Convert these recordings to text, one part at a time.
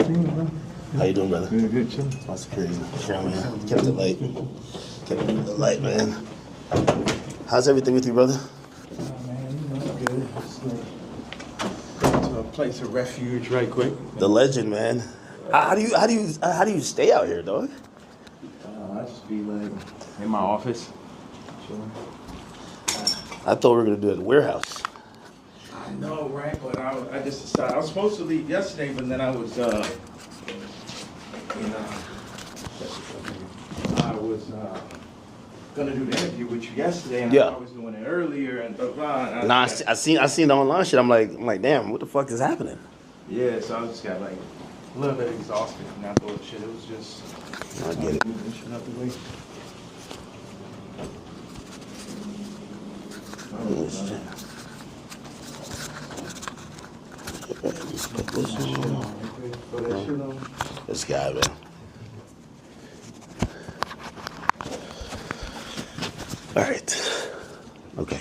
How you doing, brother? Good, chilling. That's crazy. Sure, man. Kept it light. Kept it light, man. How's everything with you, brother? Man, you know, good. Just like going to a place of refuge right quick. The legend, man. How do you stay out here, dog? I just be like in my office, chilling. I thought we were gonna do it at the warehouse. I know, right? But I just decided I was supposed to leave yesterday, but then I was gonna do the interview with you yesterday, and Yeah. I was doing it earlier and blah blah. Nah, I seen the online shit. I'm like, damn, what the fuck is happening? Yeah, so I just got like a little bit exhausted from that bullshit. It was just I get it. moving shit out the way. Oh, shit. Put this on. This guy, man. All right. Okay.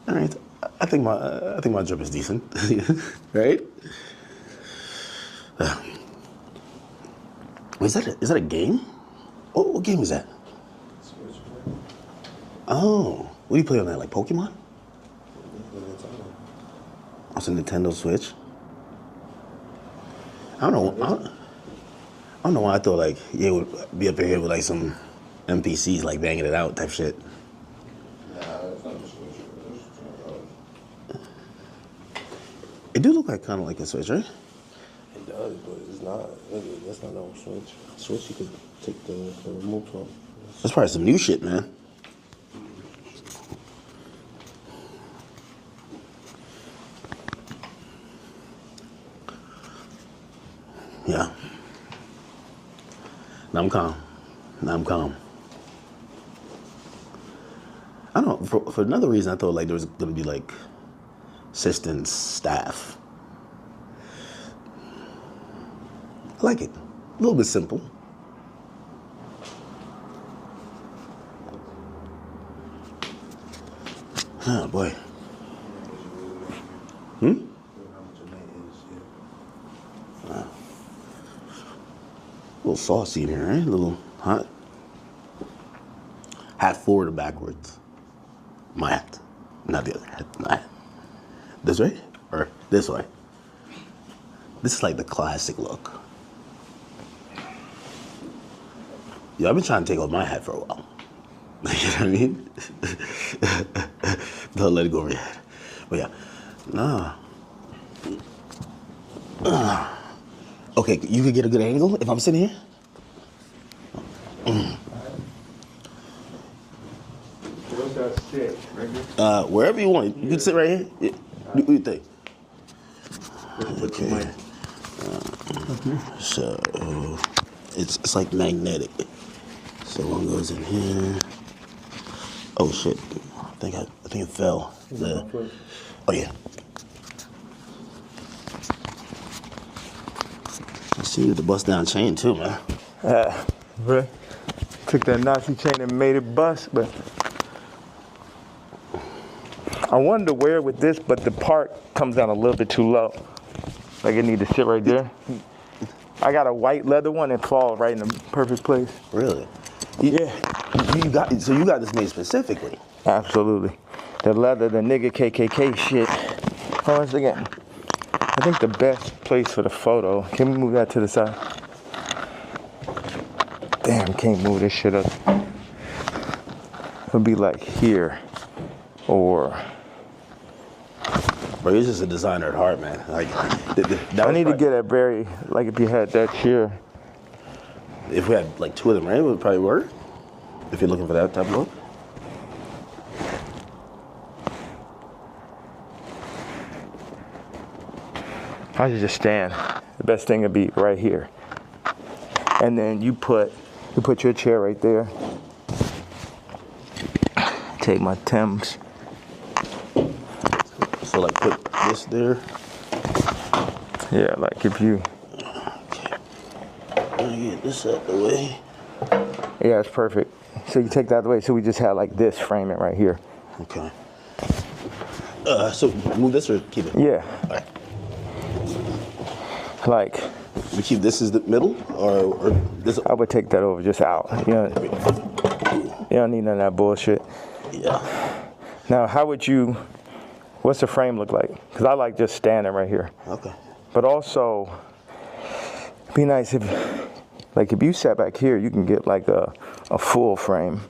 All right. I think my drip is decent, right? Is that a game? What game is that? Oh, what do you play on that? Like Pokemon? It's a Nintendo Switch. I don't know why I thought like it would be up in here with like some NPCs like banging it out type shit. It do look like kind of like a Switch, right? It does, but it's not. That's not no Switch. Switch you could take the remote from. That's probably some new shit, man. Yeah. Now I'm calm. I don't know. For another reason, I thought like there was gonna be like assistants, staff. I like it. A little bit simple. Oh boy. A little saucy in here, right? A little hot. Hat forward or backwards? My hat. Not the other hat. My hat. This way? Or this way? This is like the classic look. Yeah, I've been trying to take off my hat for a while. You know what I mean? Don't let it go over your head. But yeah. Nah. Okay, you could get a good angle if I'm sitting here? Where's that stick? Right here? Wherever you want. You can sit right here. Yeah. What do you think? Okay. So it's like magnetic. So one goes in here. Oh shit! I think it fell. Oh yeah. I see you with the bust down chain too, man. Bro, took that Nazi chain and made it bust, but I wanted to wear it with this, but the part comes down a little bit too low. Like it need to sit right there. I got a white leather one that falls right in the perfect place. Really? Yeah. You got this made specifically. Absolutely. The leather, the nigga KKK shit. Once again, I think the best place for the photo, can we move that to the side? Damn, can't move this shit up. It'll be like here, or... Bro, you're just a designer at heart, man. Like, I need to get a very, like if you had that chair. If we had like two of them, right, it would probably work. If you're looking for that type of look. I should just stand. The best thing would be right here. And then you put your chair right there. Take my Timbs. So like put this there. Yeah, like if you... Okay. Let me get this out the way. Yeah, it's perfect. So you take that out of the way. So we just had like this, frame it right here. Okay. So move this or keep it? Yeah. All right. Like, We keep this as the middle, or this? I would take that over just out. You don't need none of that bullshit. Yeah. Now, what's the frame look like? Because I like just standing right here. Okay. But also, it'd be nice if you sat back here, you can get like a full frame.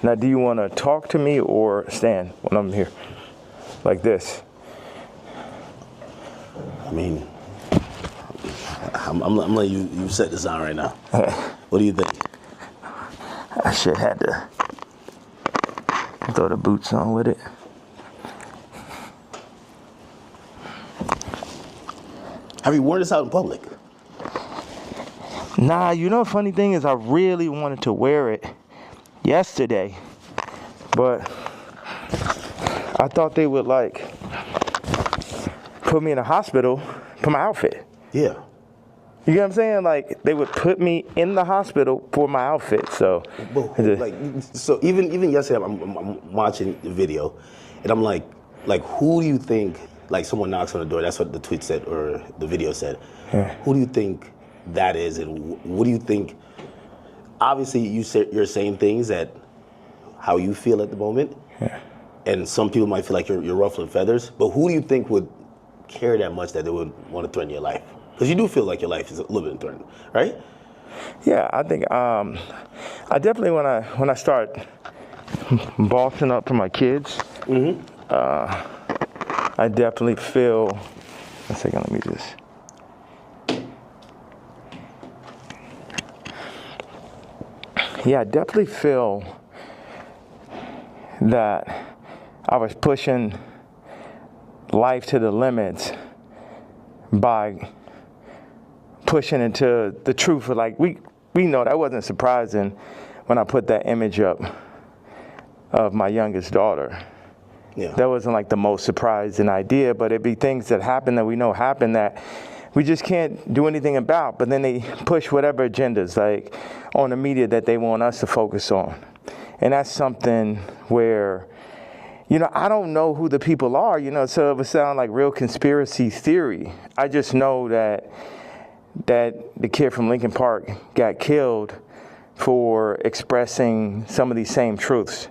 Now, do you want to talk to me or stand when I'm here? Like this? I mean, I'm letting you set this on right now. What do you think? I should have to throw the boots on with it. Have you worn this out in public? Nah, the funny thing is I really wanted to wear it yesterday, but I thought they would put me in a hospital for my outfit. Yeah. You get what I'm saying? Like, they would put me in the hospital for my outfit, so. So even yesterday, I'm watching the video, and I'm like, who do you think, like, someone knocks on the door, that's what the tweet said, or the video said. Yeah. Who do you think that is, and what do you think? Obviously, you're saying things that how you feel at the moment, Yeah. and some people might feel like you're ruffling feathers, but who do you think would care that much that they would want to threaten your life? Because you do feel like your life is a little bit threatened, right? Yeah, I think I definitely when I start bossing up for my kids, I definitely feel. One second, let me just. Yeah, I definitely feel that I was pushing life to the limits by pushing into the truth. Like, we know that wasn't surprising when I put that image up of my youngest daughter. Yeah. That wasn't like the most surprising idea, but it'd be things that happen that we know happen that we just can't do anything about. But then they push whatever agendas, like on the media, that they want us to focus on. And that's something where, I don't know who the people are, so it would sound like real conspiracy theory. I just know that the kid from Lincoln Park got killed for expressing some of these same truths.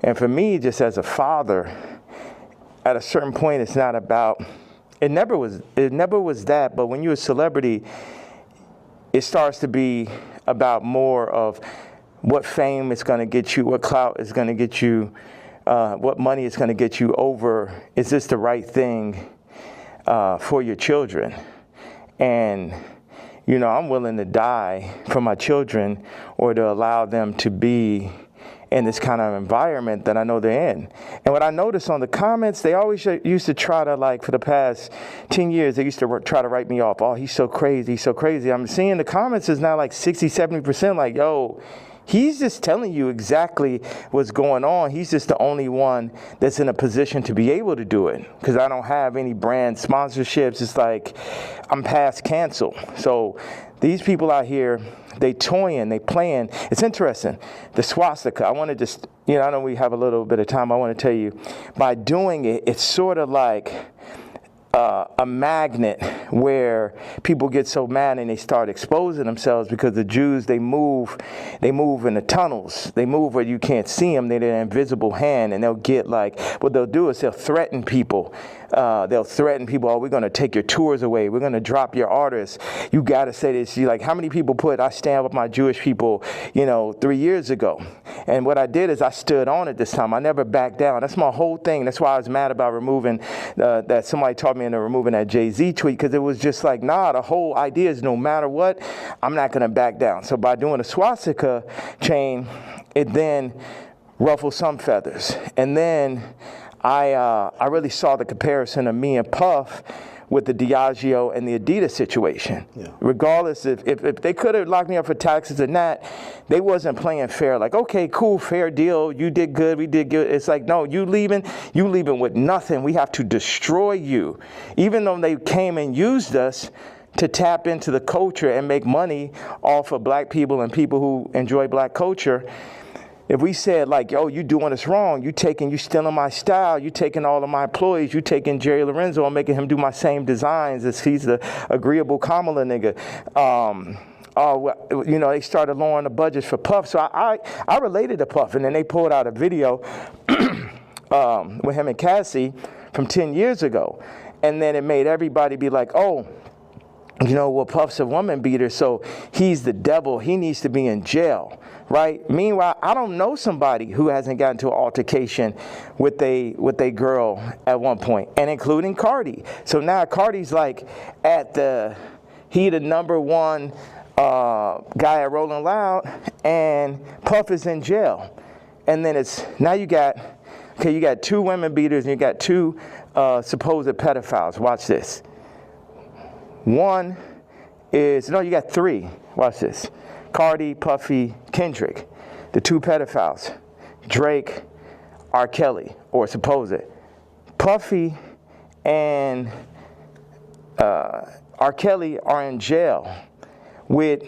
And for me, just as a father, at a certain point, it's not about, it never was that, but when you're a celebrity, it starts to be about more of what fame is going to get you, what clout is going to get you, what money is going to get you over, is this the right thing for your children? And, I'm willing to die for my children or to allow them to be in this kind of environment that I know they're in. And what I noticed on the comments, they always used to try to, for the past 10 years, they used to try to write me off. Oh, he's so crazy, he's so crazy. I'm seeing the comments is now 60, 70% yo, he's just telling you exactly what's going on. He's just the only one that's in a position to be able to do it, because I don't have any brand sponsorships. It's like I'm past cancel. So these people out here, they toying, they playing. It's interesting. The swastika, I want to just, I know we have a little bit of time. I want to tell you, by doing it, it's sort of like a magnet where people get so mad and they start exposing themselves, because the Jews, they move in the tunnels. They move where you can't see them. They're an invisible hand, and they'll get what they'll do is they'll threaten people. They'll threaten people. Oh, we're going to take your tours away. We're going to drop your artists. You got to say this. How many people I stand with my Jewish people, 3 years ago. And what I did is I stood on it this time. I never backed down. That's my whole thing. That's why I was mad about removing that somebody taught me into removing that Jay-Z tweet, because it was just the whole idea is no matter what, I'm not going to back down. So by doing a swastika chain, it then ruffled some feathers. And then I really saw the comparison of me and Puff with the Diageo and the Adidas situation. Yeah. Regardless, if they could have locked me up for taxes and that, they wasn't playing fair. Okay, cool, fair deal. You did good, we did good. It's no, you leaving with nothing. We have to destroy you. Even though they came and used us to tap into the culture and make money off of black people and people who enjoy black culture, If we said like, yo, you doing us wrong, you stealing my style, you taking all of my employees, you taking Jerry Lorenzo and making him do my same designs as he's the agreeable Kamala nigga. You know, they started lowering the budgets for Puff. So I related to Puff, and then they pulled out a video with him and Cassie from 10 years ago. And then it made everybody be like, oh, you know, well, Puff's a woman beater, so he's the devil. He needs to be in jail, right? Meanwhile, I don't know somebody who hasn't gotten into an altercation with a girl at one point, and including Cardi. So now Cardi's like he the number one guy at Rolling Loud, and Puff is in jail. And then you got 2 women beaters and you got 2 supposed pedophiles. Watch this. You got 3. Watch this. Cardi, Puffy, Kendrick, the 2 pedophiles. Drake, R. Kelly, or supposed. Puffy and R. Kelly are in jail with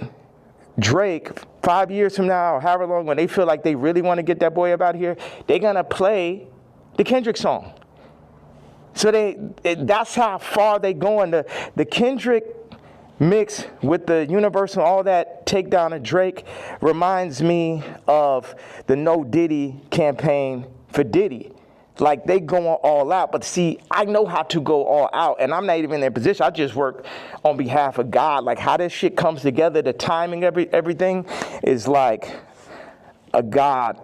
Drake 5 years from now, or however long, when they feel like they really want to get that boy up out here, they're going to play the Kendrick song. So that's how far they going. The Kendrick mix with the Universal, all that takedown of Drake reminds me of the No Diddy campaign for Diddy. Like, they going all out. But see, I know how to go all out, and I'm not even in their position. I just work on behalf of God. Like, how this shit comes together, the timing, everything is like a God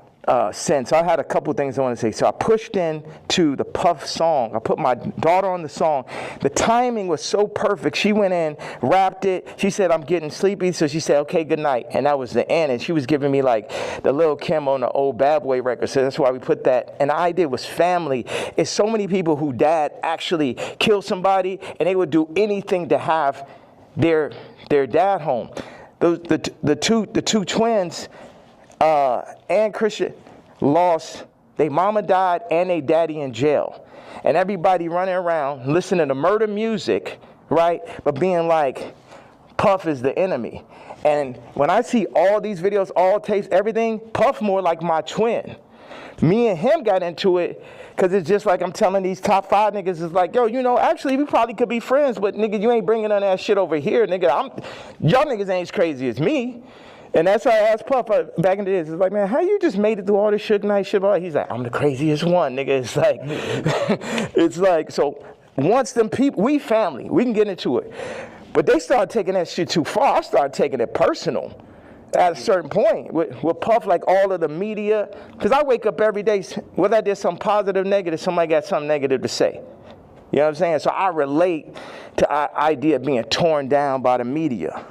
sense. I had a couple things I want to say. So I pushed into the Puff song. I put my daughter on the song. The timing was so perfect. She went in, rapped it. She said, I'm getting sleepy. So she said, okay, good night. And that was the end. And she was giving me like the Lil Kim on the old Bad Boy record. So that's why we put that. And the idea was family. It's so many people who dad actually killed somebody, and they would do anything to have their dad home. The two twins, and Christian, lost, their mama died and their daddy in jail. And everybody running around listening to murder music, right? But being like, Puff is the enemy. And when I see all these videos, all tapes, everything, Puff more like my twin. Me and him got into it because it's just like I'm telling these top 5 niggas, it's like, yo, you know, actually we probably could be friends, but nigga, you ain't bringing none of that shit over here, nigga. Y'all niggas ain't as crazy as me. And that's why I asked Puff back in the days. It's like, man, how you just made it through all this Suge Knight shit? He's like, I'm the craziest one, nigga. It's like, it's like, so once them people, we family, we can get into it. But they started taking that shit too far. I started taking it personal at a certain point with Puff, like all of the media. Because I wake up every day, whether I did something positive, negative, somebody got something negative to say. You know what I'm saying? So I relate to the idea of being torn down by the media.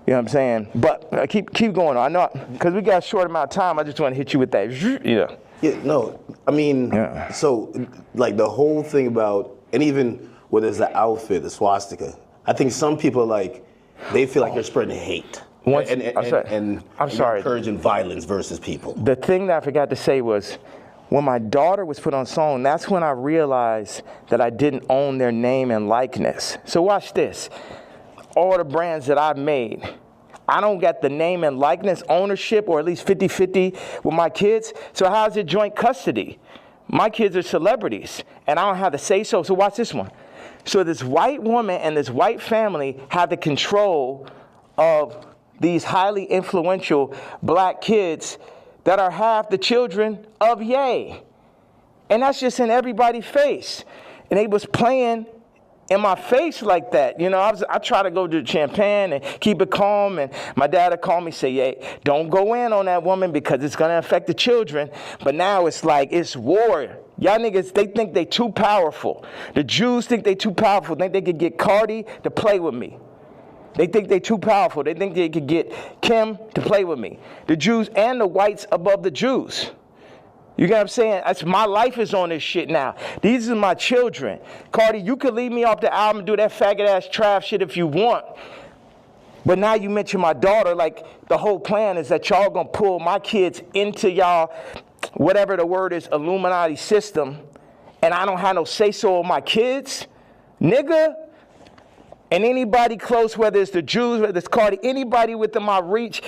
You know what I'm saying? But keep going on. I know, because we got a short amount of time, I just want to hit you with that. Yeah. Yeah, no, I mean, So, like, the whole thing about, and even whether it's the outfit, the swastika, I think some people, like, they feel like you're spreading hate. And I'm sorry. Encouraging violence versus people. The thing that I forgot to say was, when my daughter was put on song, that's when I realized that I didn't own their name and likeness. So watch this. All the brands that I've made, I don't got the name and likeness ownership, or at least 50-50 with my kids. So how's it joint custody? My kids are celebrities, and I don't have to say so. So watch this one. So this white woman and this white family have the control of these highly influential black kids that are half the children of Ye. And that's just in everybody's face. And they was playing in my face like that. You know, I try to go to Champagne and keep it calm, and my dad would call me, say, hey, don't go in on that woman because it's going to affect the children. But now it's like, it's war. Y'all niggas, they think they too powerful. The Jews think they too powerful. Think they could get Cardi to play with me. They think they too powerful. They think they could get Kim to play with me. The Jews and the whites above the Jews. You get what I'm saying? My life is on this shit now. These are my children. Cardi, you could leave me off the album and do that faggot-ass trap shit if you want. But now you mention my daughter, like the whole plan is that y'all gonna pull my kids into y'all, whatever the word is, Illuminati system, and I don't have no say-so on my kids? Nigga, And anybody close, whether it's the Jews, whether it's Cardi, anybody within my reach,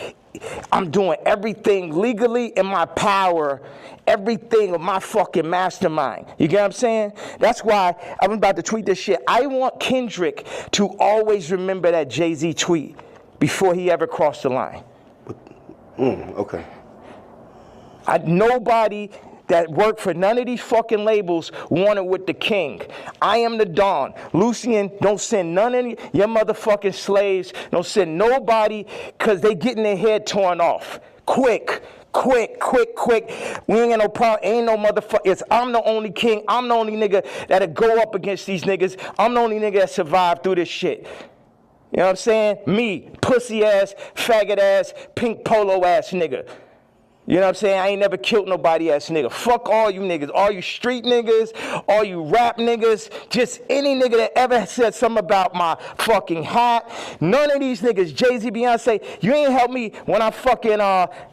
I'm doing everything legally in my power, everything of my fucking mastermind. You get what I'm saying? That's why I'm about to tweet this shit. I want Kendrick to always remember that Jay-Z tweet before he ever crossed the line. Okay. Nobody that worked for none of these fucking labels wanted with the king. I am the Don. Lucian, don't send none of your motherfucking slaves. Don't send nobody, because they getting their head torn off. Quick. We ain't got no problem. Ain't no motherfucker. I'm the only king. I'm the only nigga that'll go up against these niggas. I'm the only nigga that survived through this shit. You know what I'm saying? Me, pussy ass, faggot ass, pink polo ass nigga. You know what I'm saying? I ain't never killed nobody ass nigga. Fuck all you niggas. All you street niggas, all you rap niggas, just any nigga that ever said something about my fucking hat. None of these niggas, Jay-Z, Beyonce, you ain't helped me when I fucking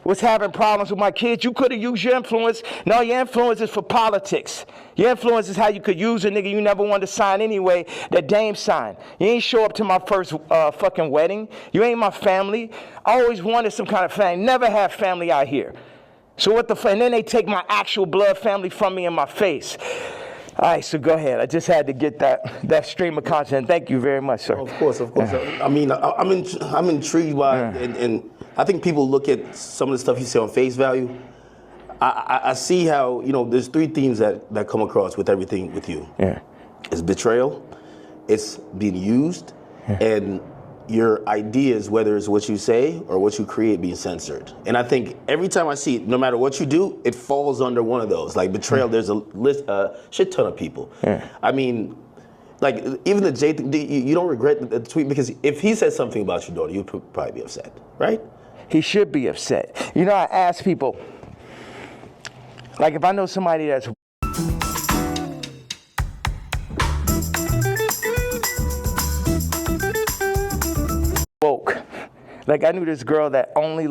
was having problems with my kids. You could have used your influence. No, your influence is for politics. Your influence is how you could use a nigga you never wanted to sign anyway, that Dame signed. You ain't show up to my first fucking wedding. You ain't my family. I always wanted some kind of family. Never have family out here. So what the fuck? And then they take my actual blood family from me in my face. All right, so go ahead. I just had to get that stream of content. Thank you very much, sir. Of course. I mean, I'm intrigued by, and I think people look at some of the stuff you say on face value. I see how, there's three themes that come across with everything with you. Yeah. It's betrayal, it's being used, and your ideas, whether it's what you say or what you create, being censored. And I think every time I see it, no matter what you do, it falls under one of those. Like betrayal, there's a shit ton of people. Yeah. I mean, like even the Jay thing, you don't regret the tweet, because if he said something about your daughter, you'd probably be upset, right? He should be upset. I ask people, like if I know somebody that's woke. Like I knew this girl that only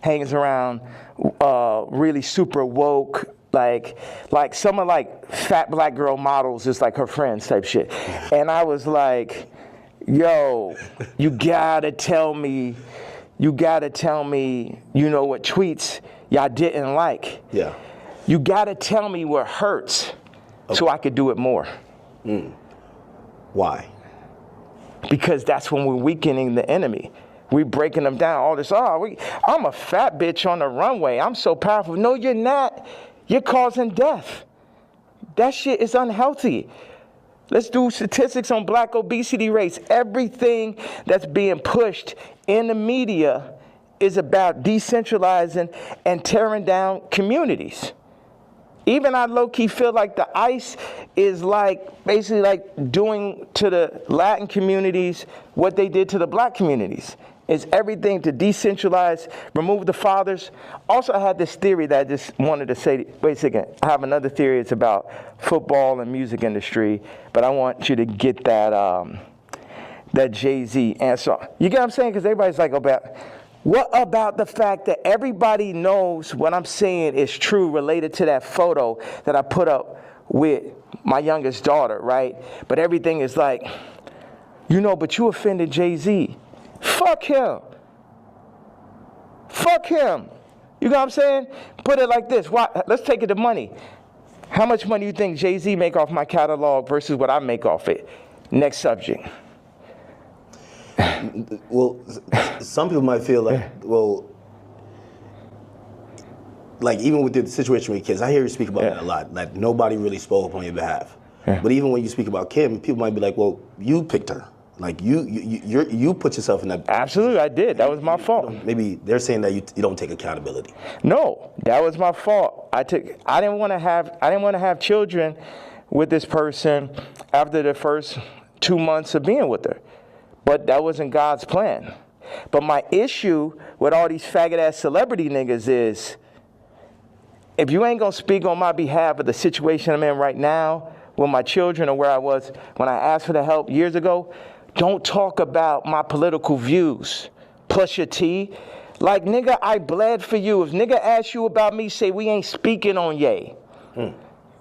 hangs around really super woke, like some of fat black girl models, just like her friends type shit. And I was like, yo, you gotta tell me, what tweets y'all didn't like. Yeah. You gotta tell me what hurts so I could do it more. Why? Because that's when we're weakening the enemy. We're breaking them down. All this, I'm a fat bitch on the runway. I'm so powerful. No, you're not. You're causing death. That shit is unhealthy. Let's do statistics on black obesity rates. Everything that's being pushed in the media is about decentralizing and tearing down communities. Even I low-key feel like the ICE is basically doing to the Latin communities what they did to the black communities. It's everything to decentralize, remove the fathers. Also, I had this theory that I just wanted to say. Wait a second. I have another theory. It's about football and music industry, but I want you to get that Jay-Z answer. You get what I'm saying? Because everybody's like, what about the fact that everybody knows what I'm saying is true related to that photo that I put up with my youngest daughter, right? But everything is but you offended Jay-Z. Fuck him. You know what I'm saying? Put it like this. Let's take it to money. How much money do you think Jay-Z make off my catalog versus what I make off it? Next subject. Well, some people might feel even with the situation with kids, I hear you speak about that a lot. Like nobody really spoke up on your behalf. Yeah. But even when you speak about Kim, people might be like, "Well, you picked her. Like you put yourself in that." Absolutely, I did. That was my fault. Maybe they're saying that you don't take accountability. No, that was my fault. I didn't want to have children with this person after the first 2 months of being with her. But that wasn't God's plan. But my issue with all these faggot-ass celebrity niggas is, if you ain't gonna speak on my behalf of the situation I'm in right now with my children or where I was when I asked for the help years ago, don't talk about my political views. Plus your T. Like, nigga, I bled for you. If nigga asks you about me, say we ain't speaking on Ye. You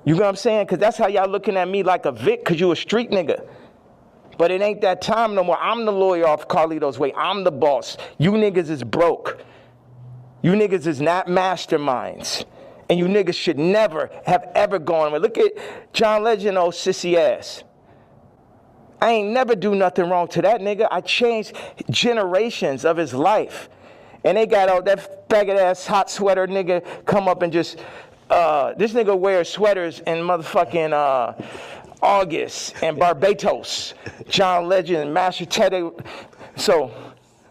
know what I'm saying? Because that's how y'all looking at me like a Vic, because you a street nigga. But it ain't that time no more. I'm the lawyer off Carlito's Way. I'm the boss. You niggas is broke. You niggas is not masterminds. And you niggas should never have ever gone. Look at John Legend, old sissy ass. I ain't never do nothing wrong to that nigga. I changed generations of his life. And they got out that faggot ass hot sweater nigga come up and just, this nigga wears sweaters in motherfucking August and Barbados. John Legend, mashed potato. So,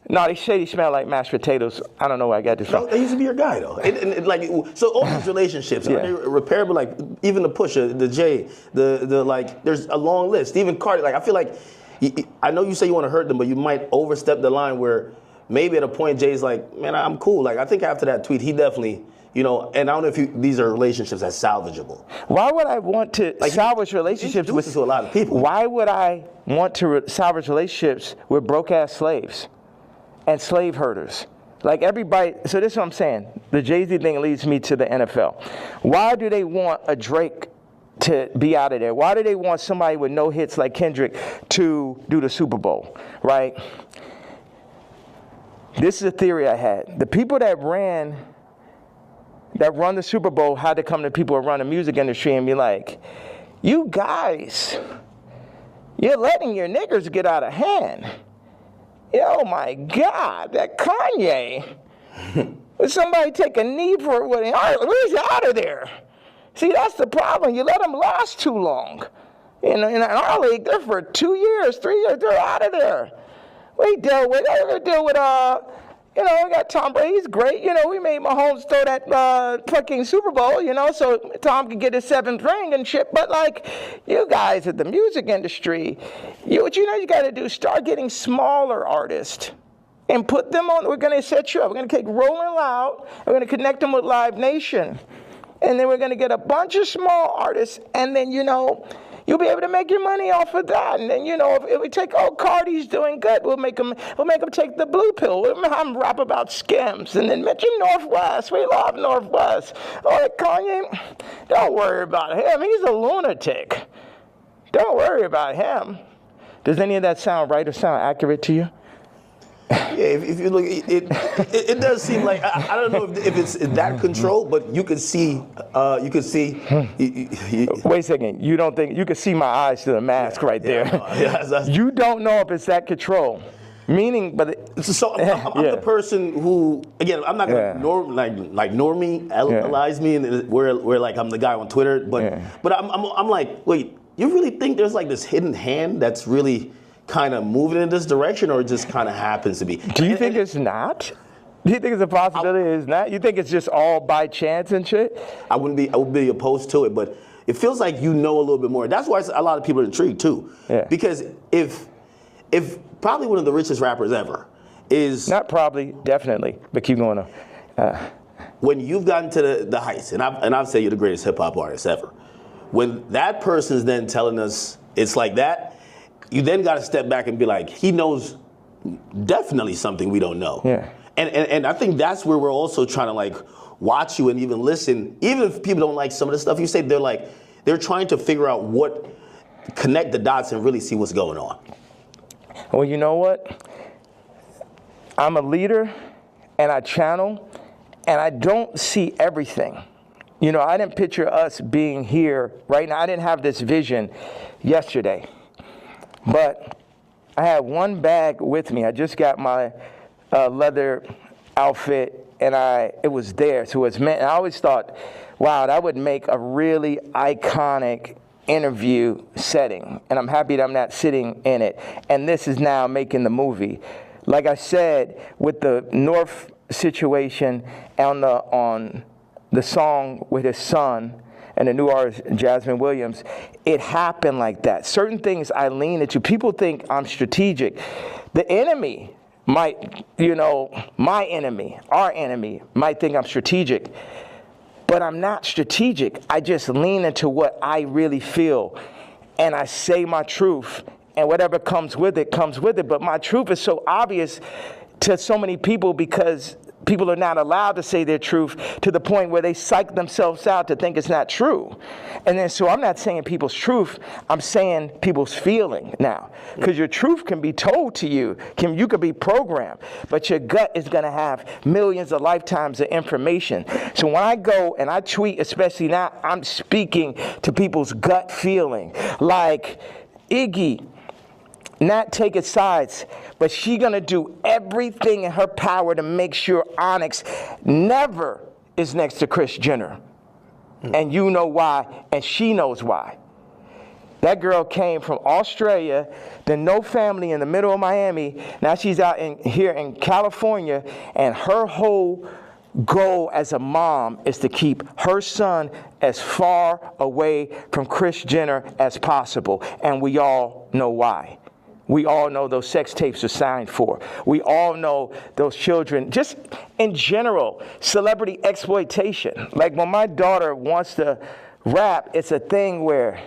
no, they say he smell like mashed potatoes. I don't know where I got this from. No, they used to be your guy, though. Like, so all these relationships, are they repairable? Like, even the Pusha, the Jay, the like, there's a long list. Even Cardi, like, I feel like, I know you say you want to hurt them, but you might overstep the line where maybe at a point Jay's like, man, I'm cool. Like, I think after that tweet, he definitely, you know, and I don't know if these are relationships that's salvageable. Why would I want to salvage relationships with to a lot of people? Why would I want to salvage relationships with broke-ass slaves and slave herders? Like everybody, so this is what I'm saying. The Jay-Z thing leads me to the NFL. Why do they want a Drake to be out of there? Why do they want somebody with no hits like Kendrick to do the Super Bowl, right? This is a theory I had. The people that run the Super Bowl had to come to people who run the music industry and be like, you guys, you're letting your niggers get out of hand. Oh my God, that Kanye. Would somebody take a knee for it? Where's he out of there? See, that's the problem. You let them last too long. In our league, they're for 2 years, 3 years, they're out of there. We deal with, we got Tom Brady, he's great. We made Mahomes throw that fucking Super Bowl, so Tom could get his 7th ring and shit. But, like, you guys at the music industry, what you got to do, start getting smaller artists and put them on. We're going to set you up. We're going to take Rolling Loud. We're going to connect them with Live Nation. And then we're going to get a bunch of small artists. And then, you'll be able to make your money off of that. And then, if we take, Cardi's doing good, we'll make them take the blue pill. We'll have them rap about Skims. And then mention Northwest. We love Northwest. Kanye, don't worry about him. He's a lunatic. Don't worry about him. Does any of that sound right or sound accurate to you? Yeah, if you look, it does seem like I don't know if it's that control, but you could see. Wait a second. You don't think you could see my eyes through the mask right there? You don't know if it's that control. Meaning, but so I'm the person who, again, I'm not gonna normalize me, and where like I'm the guy on Twitter, but I'm like, wait, you really think there's like this hidden hand that's really kind of moving in this direction, or it just kind of happens to be? Do you think it's not? Do you think it's a possibility it's not? You think it's just all by chance and shit? I would be opposed to it, but it feels like a little bit more. That's why a lot of people are intrigued too. Yeah. Because if probably one of the richest rappers ever is not probably, definitely, but keep going on. When you've gotten to the heights, and I've said you're the greatest hip hop artist ever. When that person's then telling us it's like that, you then got to step back and be like, he knows definitely something we don't know. Yeah. And I think that's where we're also trying to like watch you and even listen. Even if people don't like some of the stuff you say, they're trying to figure out connect the dots and really see what's going on. Well, you know what? I'm a leader and I channel and I don't see everything. I didn't picture us being here right now. I didn't have this vision yesterday. But I had one bag with me. I just got my leather outfit, and it was there. So it's meant. I always thought, wow, that would make a really iconic interview setting. And I'm happy that I'm not sitting in it. And this is now making the movie. Like I said, with the North situation on the song with his son, and the new artist, Jasmine Williams, it happened like that. Certain things I lean into. People think I'm strategic. The enemy might, my enemy, our enemy, might think I'm strategic. But I'm not strategic. I just lean into what I really feel. And I say my truth. And whatever comes with it, comes with it. But my truth is so obvious to so many people because people are not allowed to say their truth to the point where they psych themselves out to think it's not true. And then, so I'm not saying people's truth, I'm saying people's feeling now. Because your truth can be told to you, you could be programmed, but your gut is gonna have millions of lifetimes of information. So when I go and I tweet, especially now, I'm speaking to people's gut feeling. Like, Iggy, not taking sides, but she gonna do everything in her power to make sure Onyx never is next to Kris Jenner. And you know why, and she knows why. That girl came from Australia, then no family in the middle of Miami. Now she's out here in California, and her whole goal as a mom is to keep her son as far away from Kris Jenner as possible. And we all know why. We all know those sex tapes are signed for. We all know those children, just in general, celebrity exploitation. Like when my daughter wants to rap, it's a thing where,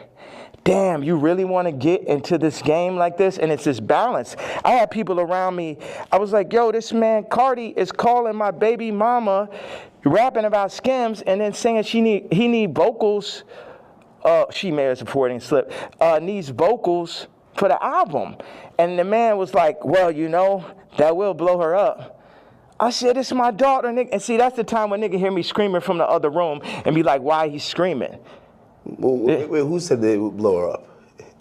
damn, you really want to get into this game like this? And it's this balance. I had people around me, I was like, yo, this man Cardi is calling my baby mama, rapping about Skims, and then saying he need vocals. She may have supporting slip. Needs vocals for the album. And the man was like, well, you know, that will blow her up. I said, it's my daughter, nigga. And see, that's the time when nigga hear me screaming from the other room and be like, why he screaming? Well, wait, who said they would blow her up?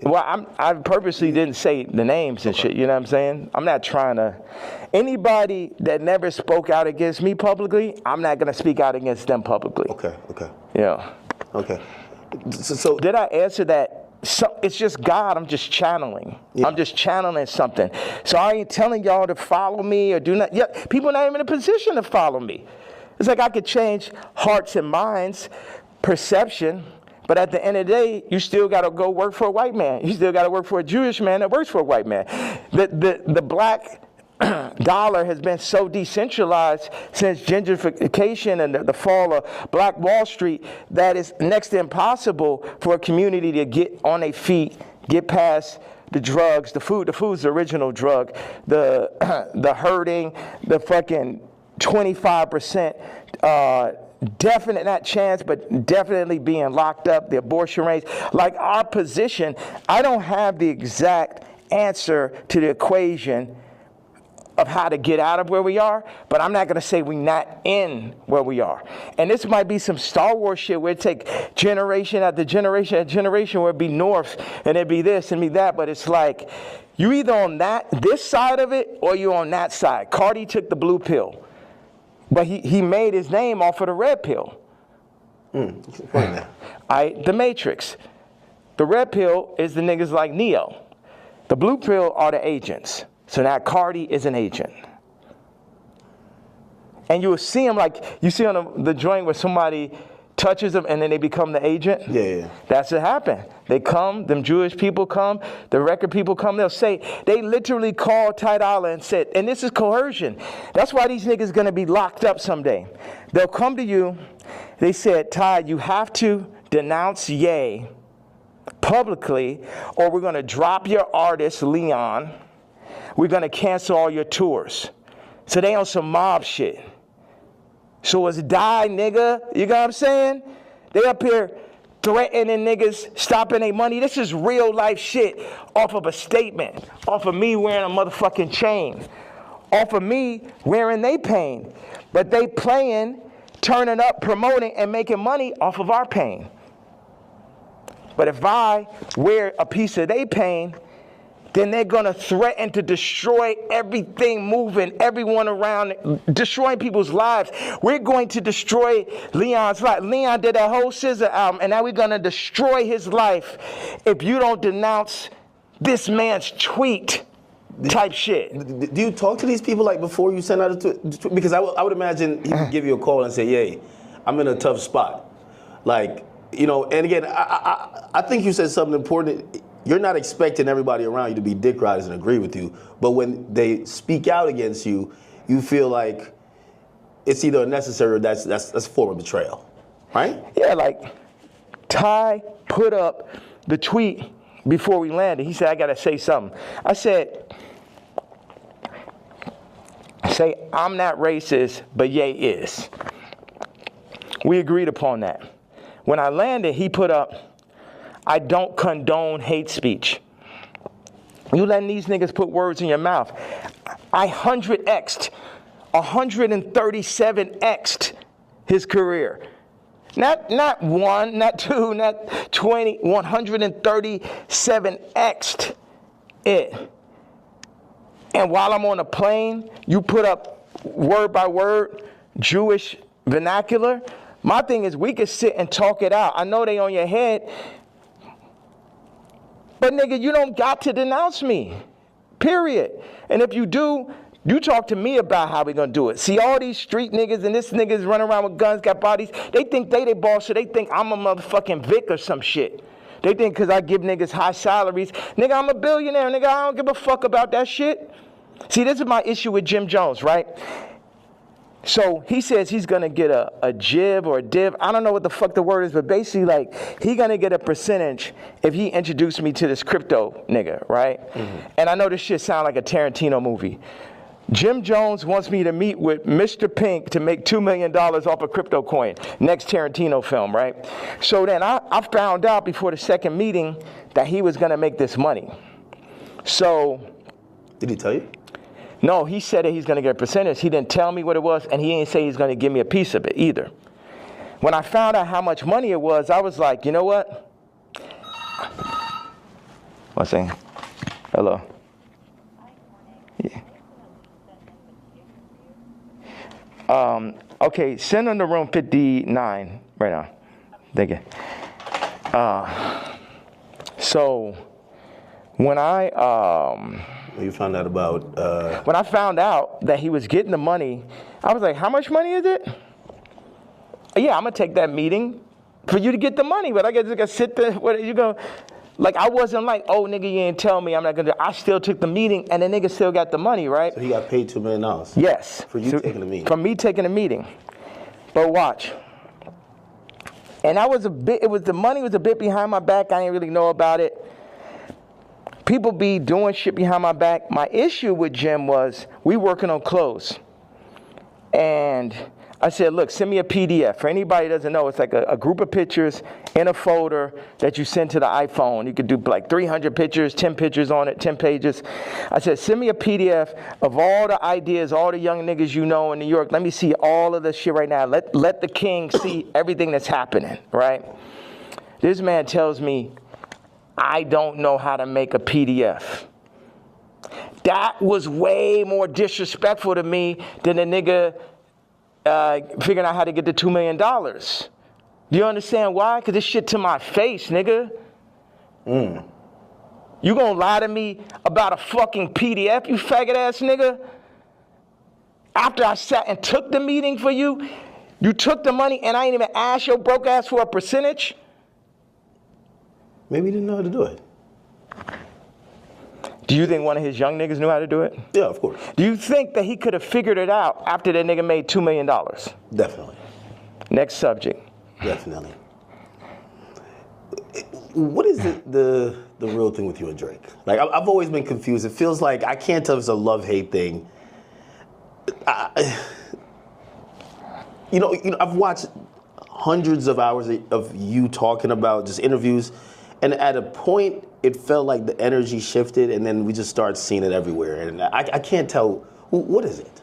Well, I purposely didn't say the names and shit, you know what I'm saying? I'm not trying to. Anybody that never spoke out against me publicly, I'm not going to speak out against them publicly. Okay. Yeah. Okay. So did I answer that? So it's just God, I'm just channeling. Yeah. I'm just channeling something. So I ain't telling y'all to follow me or do not. Yeah, people are not even in a position to follow me. It's like I could change hearts and minds, perception, but at the end of the day, you still got to go work for a white man. You still got to work for a Jewish man that works for a white man. The black dollar has been so decentralized since gentrification and the fall of Black Wall Street that it's next to impossible for a community to get on their feet, get past the drugs, the food. The food's the original drug. The hurting, the fucking 25%, definite, not chance, but definitely being locked up, the abortion rates. Like our position, I don't have the exact answer to the equation of how to get out of where we are, but I'm not going to say we're not in where we are. And this might be some Star Wars shit where it take generation after generation after generation where it'd be North and it'd be this and be that, but it's like you either on this side of it or you on that side. Cardi took the blue pill, but he made his name off of the red pill. The Matrix. The red pill is the niggas like Neo. The blue pill are the agents. So now Cardi is an agent. And you will see him like, you see on the joint where somebody touches them and then they become the agent? Yeah. That's what happened. They come, them Jewish people come, the record people come, they'll say, they literally called Ty Dolla and said, and this is coercion. That's why these niggas gonna be locked up someday. They'll come to you, they said, Ty, you have to denounce Ye publicly or we're gonna drop your artist, Leon. We're going to cancel all your tours. So they on some mob shit. So it's die, nigga. You know what I'm saying? They up here threatening niggas, stopping their money. This is real life shit off of a statement. Off of me wearing a motherfucking chain. Off of me wearing they pain. But they playing, turning up, promoting, and making money off of our pain. But if I wear a piece of they pain, then they're going to threaten to destroy everything moving, everyone around, destroying people's lives. We're going to destroy Leon's life. Leon did that whole SZA album, and now we're going to destroy his life if you don't denounce this man's tweet type shit. Do you talk to these people like before you send out a tweet? Because I would imagine he would give you a call and say, "Yay, I'm in a tough spot." Like, you know, and again, I think you said something important. You're not expecting everybody around you to be dick riders and agree with you, but when they speak out against you, you feel like it's either unnecessary or that's a form of betrayal, right? Yeah, like Ty put up the tweet before we landed. He said, I gotta say something. I said, say, I'm not racist, but Ye is. We agreed upon that. When I landed, he put up, I don't condone hate speech. You letting these niggas put words in your mouth. I 137x'd his career. Not one, not two, not 20, 137x'd it. And while I'm on a plane, you put up word by word Jewish vernacular. My thing is we could sit and talk it out. I know they on your head, but nigga, you don't got to denounce me, period. And if you do, you talk to me about how we gonna do it. See all these street niggas and this niggas running around with guns, got bodies, they think they boss, so they think I'm a motherfucking Vic or some shit. They think because I give niggas high salaries, nigga, I'm a billionaire, nigga, I don't give a fuck about that shit. See, this is my issue with Jim Jones, right? So he says he's gonna get a jib or a div. I don't know what the fuck the word is, but basically like he gonna get a percentage if he introduced me to this crypto nigga, right? Mm-hmm. And I know this shit sound like a Tarantino movie. Jim Jones wants me to meet with Mr. Pink to make $2 million off a crypto coin. Next Tarantino film, right? So then I found out before the second meeting that he was gonna make this money. So. Did he tell you? No, he said that he's going to get a percentage. He didn't tell me what it was, and he didn't say he's going to give me a piece of it either. When I found out how much money it was, I was like, you know what? One second. Hello. Yeah. Okay, send them to room 59 right now. Thank you. So when you found out about... When I found out that he was getting the money, I was like, how much money is it? Yeah, I'm going to take that meeting for you to get the money, but I guess I got to sit there. What you go? Like, I wasn't like, oh, nigga, you didn't tell me I'm not going to do it. I still took the meeting, and the nigga still got the money, right? So he got paid $2 million? Yes. For you taking the meeting? For me taking the meeting. But watch. And the money was a bit behind my back. I didn't really know about it. People be doing shit behind my back. My issue with Jim was we working on clothes. And I said, look, send me a PDF. For anybody who doesn't know, it's like a group of pictures in a folder that you send to the iPhone. You could do like 300 pictures, 10 pictures on it, 10 pages. I said, send me a PDF of all the ideas, all the young niggas you know in New York. Let me see all of this shit right now. Let the king see everything that's happening, right? This man tells me, I don't know how to make a PDF. That was way more disrespectful to me than the nigga figuring out how to get the $2 million. Do you understand why? Because this shit to my face, nigga. You gonna lie to me about a fucking PDF, you faggot ass nigga? After I sat and took the meeting for you, you took the money and I ain't even asked your broke ass for a percentage? Maybe he didn't know how to do it. Do you think one of his young niggas knew how to do it? Yeah, of course. Do you think that he could have figured it out after that nigga made $2 million? Definitely. Next subject. Definitely. What is the real thing with you and Drake? Like, I've always been confused. It feels like, I can't tell if it's a love-hate thing. You know, I've watched hundreds of hours of you talking about just interviews, and at a point, it felt like the energy shifted, and then we just started seeing it everywhere. And I can't tell, what is it?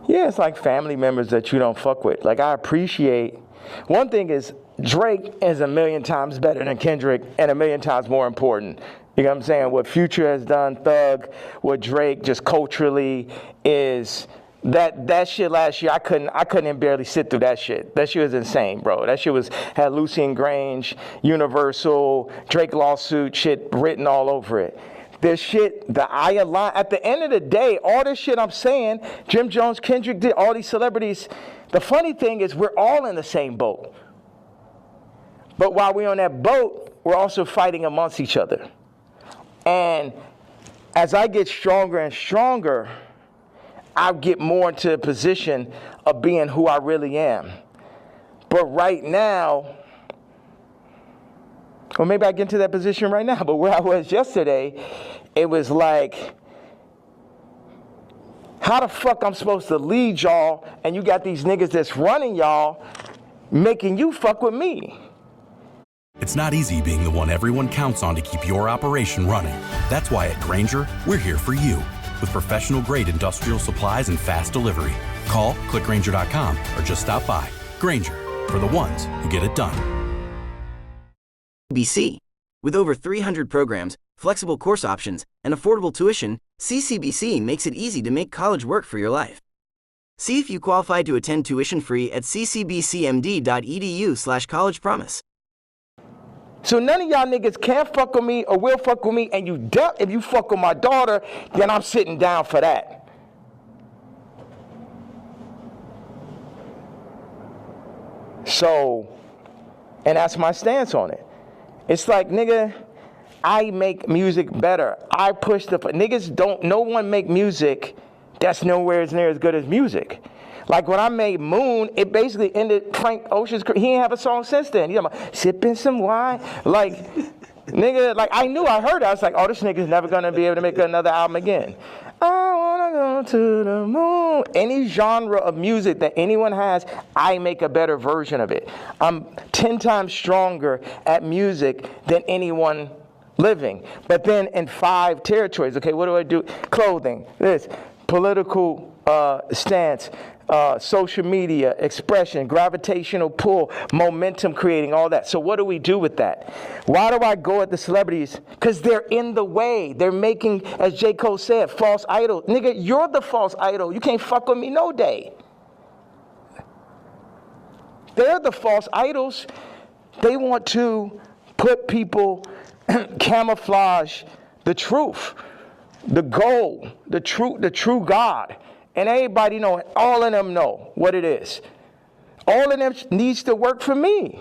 Yeah, it's like family members that you don't fuck with. Like, I appreciate, one thing is, Drake is a million times better than Kendrick and a million times more important. You know what I'm saying? What Future has done, Thug, what Drake just culturally is... That shit last year, I couldn't even barely sit through that shit. That shit was insane, bro. That shit had Lucian Grange, Universal, Drake lawsuit shit written all over it. This shit, at the end of the day, all this shit I'm saying, Jim Jones, Kendrick did, all these celebrities, the funny thing is we're all in the same boat. But while we're on that boat, we're also fighting amongst each other. And as I get stronger and stronger, I get more into a position of being who I really am. But right now, or maybe I get into that position right now, but where I was yesterday, it was like, how the fuck I'm supposed to lead y'all and you got these niggas that's running y'all making you fuck with me? It's not easy being the one everyone counts on to keep your operation running. That's why at Grainger, we're here for you with professional-grade industrial supplies and fast delivery. Call, click Grainger.com, or just stop by. Grainger, for the ones who get it done. CCBC. With over 300 programs, flexible course options, and affordable tuition, CCBC makes it easy to make college work for your life. See if you qualify to attend tuition-free at ccbcmd.edu/collegepromise. So none of y'all niggas can fuck with me or will fuck with me, and if you fuck with my daughter, then I'm sitting down for that. So, and that's my stance on it. It's like, nigga, I make music better. I push niggas don't, no one make music that's nowhere as near as good as music. Like when I made Moon, it basically ended Frank Ocean's career. He ain't have a song since then. You know, sipping some wine. Like, nigga, like I heard it. I was like, oh, this nigga's never gonna be able to make another album again. I wanna go to the moon. Any genre of music that anyone has, I make a better version of it. I'm 10 times stronger at music than anyone living. But then in 5 territories, okay, what do I do? Clothing, this, political stance, social media, expression, gravitational pull, momentum creating, all that. So what do we do with that? Why do I go at the celebrities? Because they're in the way. They're making, as J. Cole said, false idol. Nigga, you're the false idol. You can't fuck with me no day. They're the false idols. They want to put people, camouflage the truth, the goal, the true God. And everybody know, all of them know what it is. All of them needs to work for me.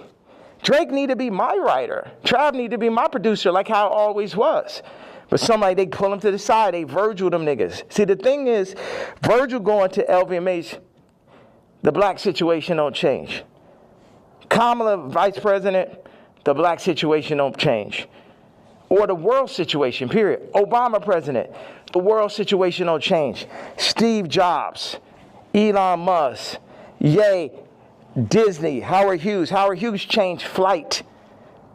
Drake need to be my writer. Trav need to be my producer, like how it always was. But somebody, they pull him to the side, they Virgil them niggas. See, the thing is, Virgil going to LVMH, the black situation don't change. Kamala, vice president, the black situation don't change. Or the world situation, period. Obama president, the world situation don't change. Steve Jobs, Elon Musk, Ye, Disney, Howard Hughes. Howard Hughes changed flight.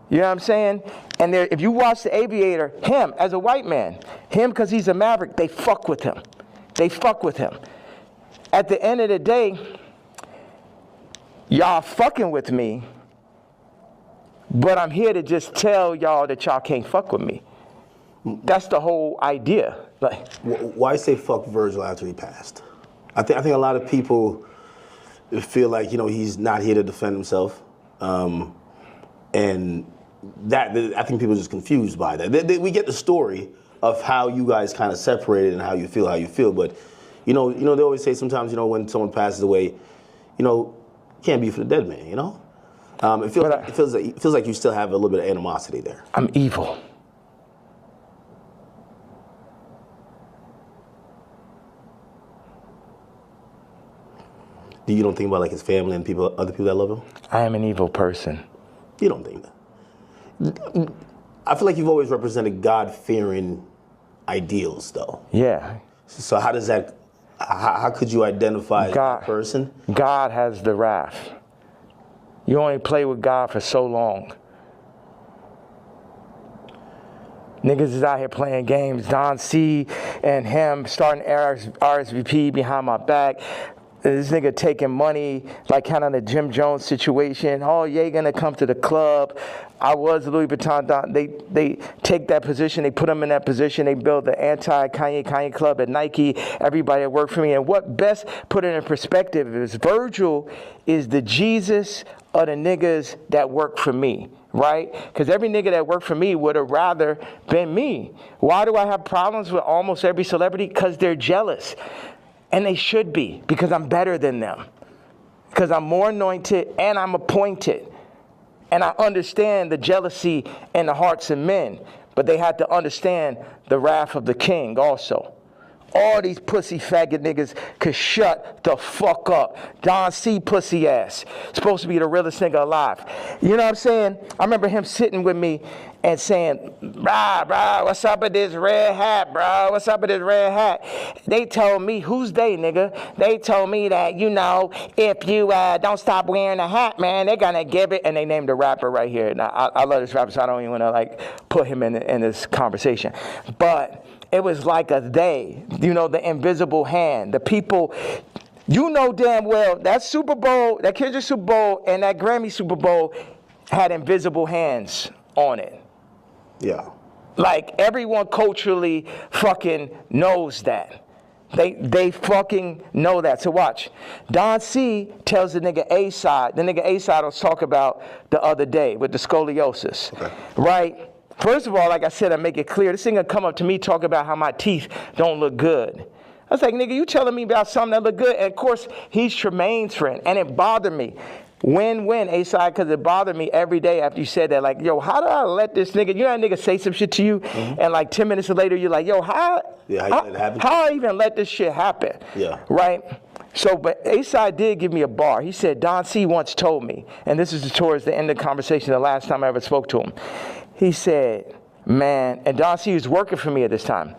You know what I'm saying? And there, if you watch The Aviator, him as a white man, him because he's a maverick, they fuck with him. They fuck with him. At the end of the day, y'all fucking with me, but I'm here to just tell y'all that y'all can't fuck with me. That's the whole idea. Like, why say fuck Virgil after he passed? I think a lot of people feel like, you know, he's not here to defend himself, and that I think people are just confused by that. We get the story of how you guys kind of separated and how you feel, but you know they always say sometimes, you know, when someone passes away, you know, you can't be for the dead man, you know. It feels like you still have a little bit of animosity there. I'm evil. You don't think about like his family and other people that love him? I am an evil person. You don't think that? I feel like you've always represented God-fearing ideals, though. Yeah. So how does that? How could you identify that person? God has the wrath. You only play with God for so long. Niggas is out here playing games. Don C and him starting RSVP behind my back. This nigga taking money, like kind of the Jim Jones situation. Oh, yeah, gonna come to the club. I was Louis Vuitton. They take that position. They put him in that position. They build the anti-Kanye club at Nike. Everybody that worked for me. And what best put it in perspective is Virgil is the Jesus of the niggas that work for me, right? Because every nigga that worked for me would have rather been me. Why do I have problems with almost every celebrity? Because they're jealous. And they should be, because I'm better than them. Because I'm more anointed and I'm appointed. And I understand the jealousy in the hearts of men. But they had to understand the wrath of the king also. all these pussy faggot niggas could shut the fuck up. Don C pussy ass. Supposed to be the realest nigga alive. You know what I'm saying? I remember him sitting with me and saying, brah, what's up with this red hat, bro? What's up with this red hat? They told me, who's they, nigga? They told me that, you know, if you don't stop wearing a hat, man, they're gonna give it, and they named a rapper right here. Now, I love this rapper, so I don't even wanna, like, put him in this conversation. But it was like a they, you know, the invisible hand, the people. You know damn well that Super Bowl, that Kendrick Super Bowl, and that Grammy Super Bowl had invisible hands on it. Yeah. Like, everyone culturally fucking knows that. They fucking know that. So watch. Don C tells the nigga A-Side. The nigga A-Side was talk about the other day with the scoliosis. Okay. Right? First of all, like I said, I make it clear. This nigga come up to me talk about how my teeth don't look good. I was like, nigga, you telling me about something that look good? And of course, he's Tremaine's friend. And it bothered me. When, A-Side, because it bothered me every day after you said that. Like, yo, how do I let this nigga, you know that nigga say some shit to you, and like 10 minutes later, you're like, yo, how I even let this shit happen? Yeah. Right? So, but A-Side did give me a bar. He said, Don C once told me, and this is towards the end of the conversation, the last time I ever spoke to him. He said, man, and Don C was working for me at this time.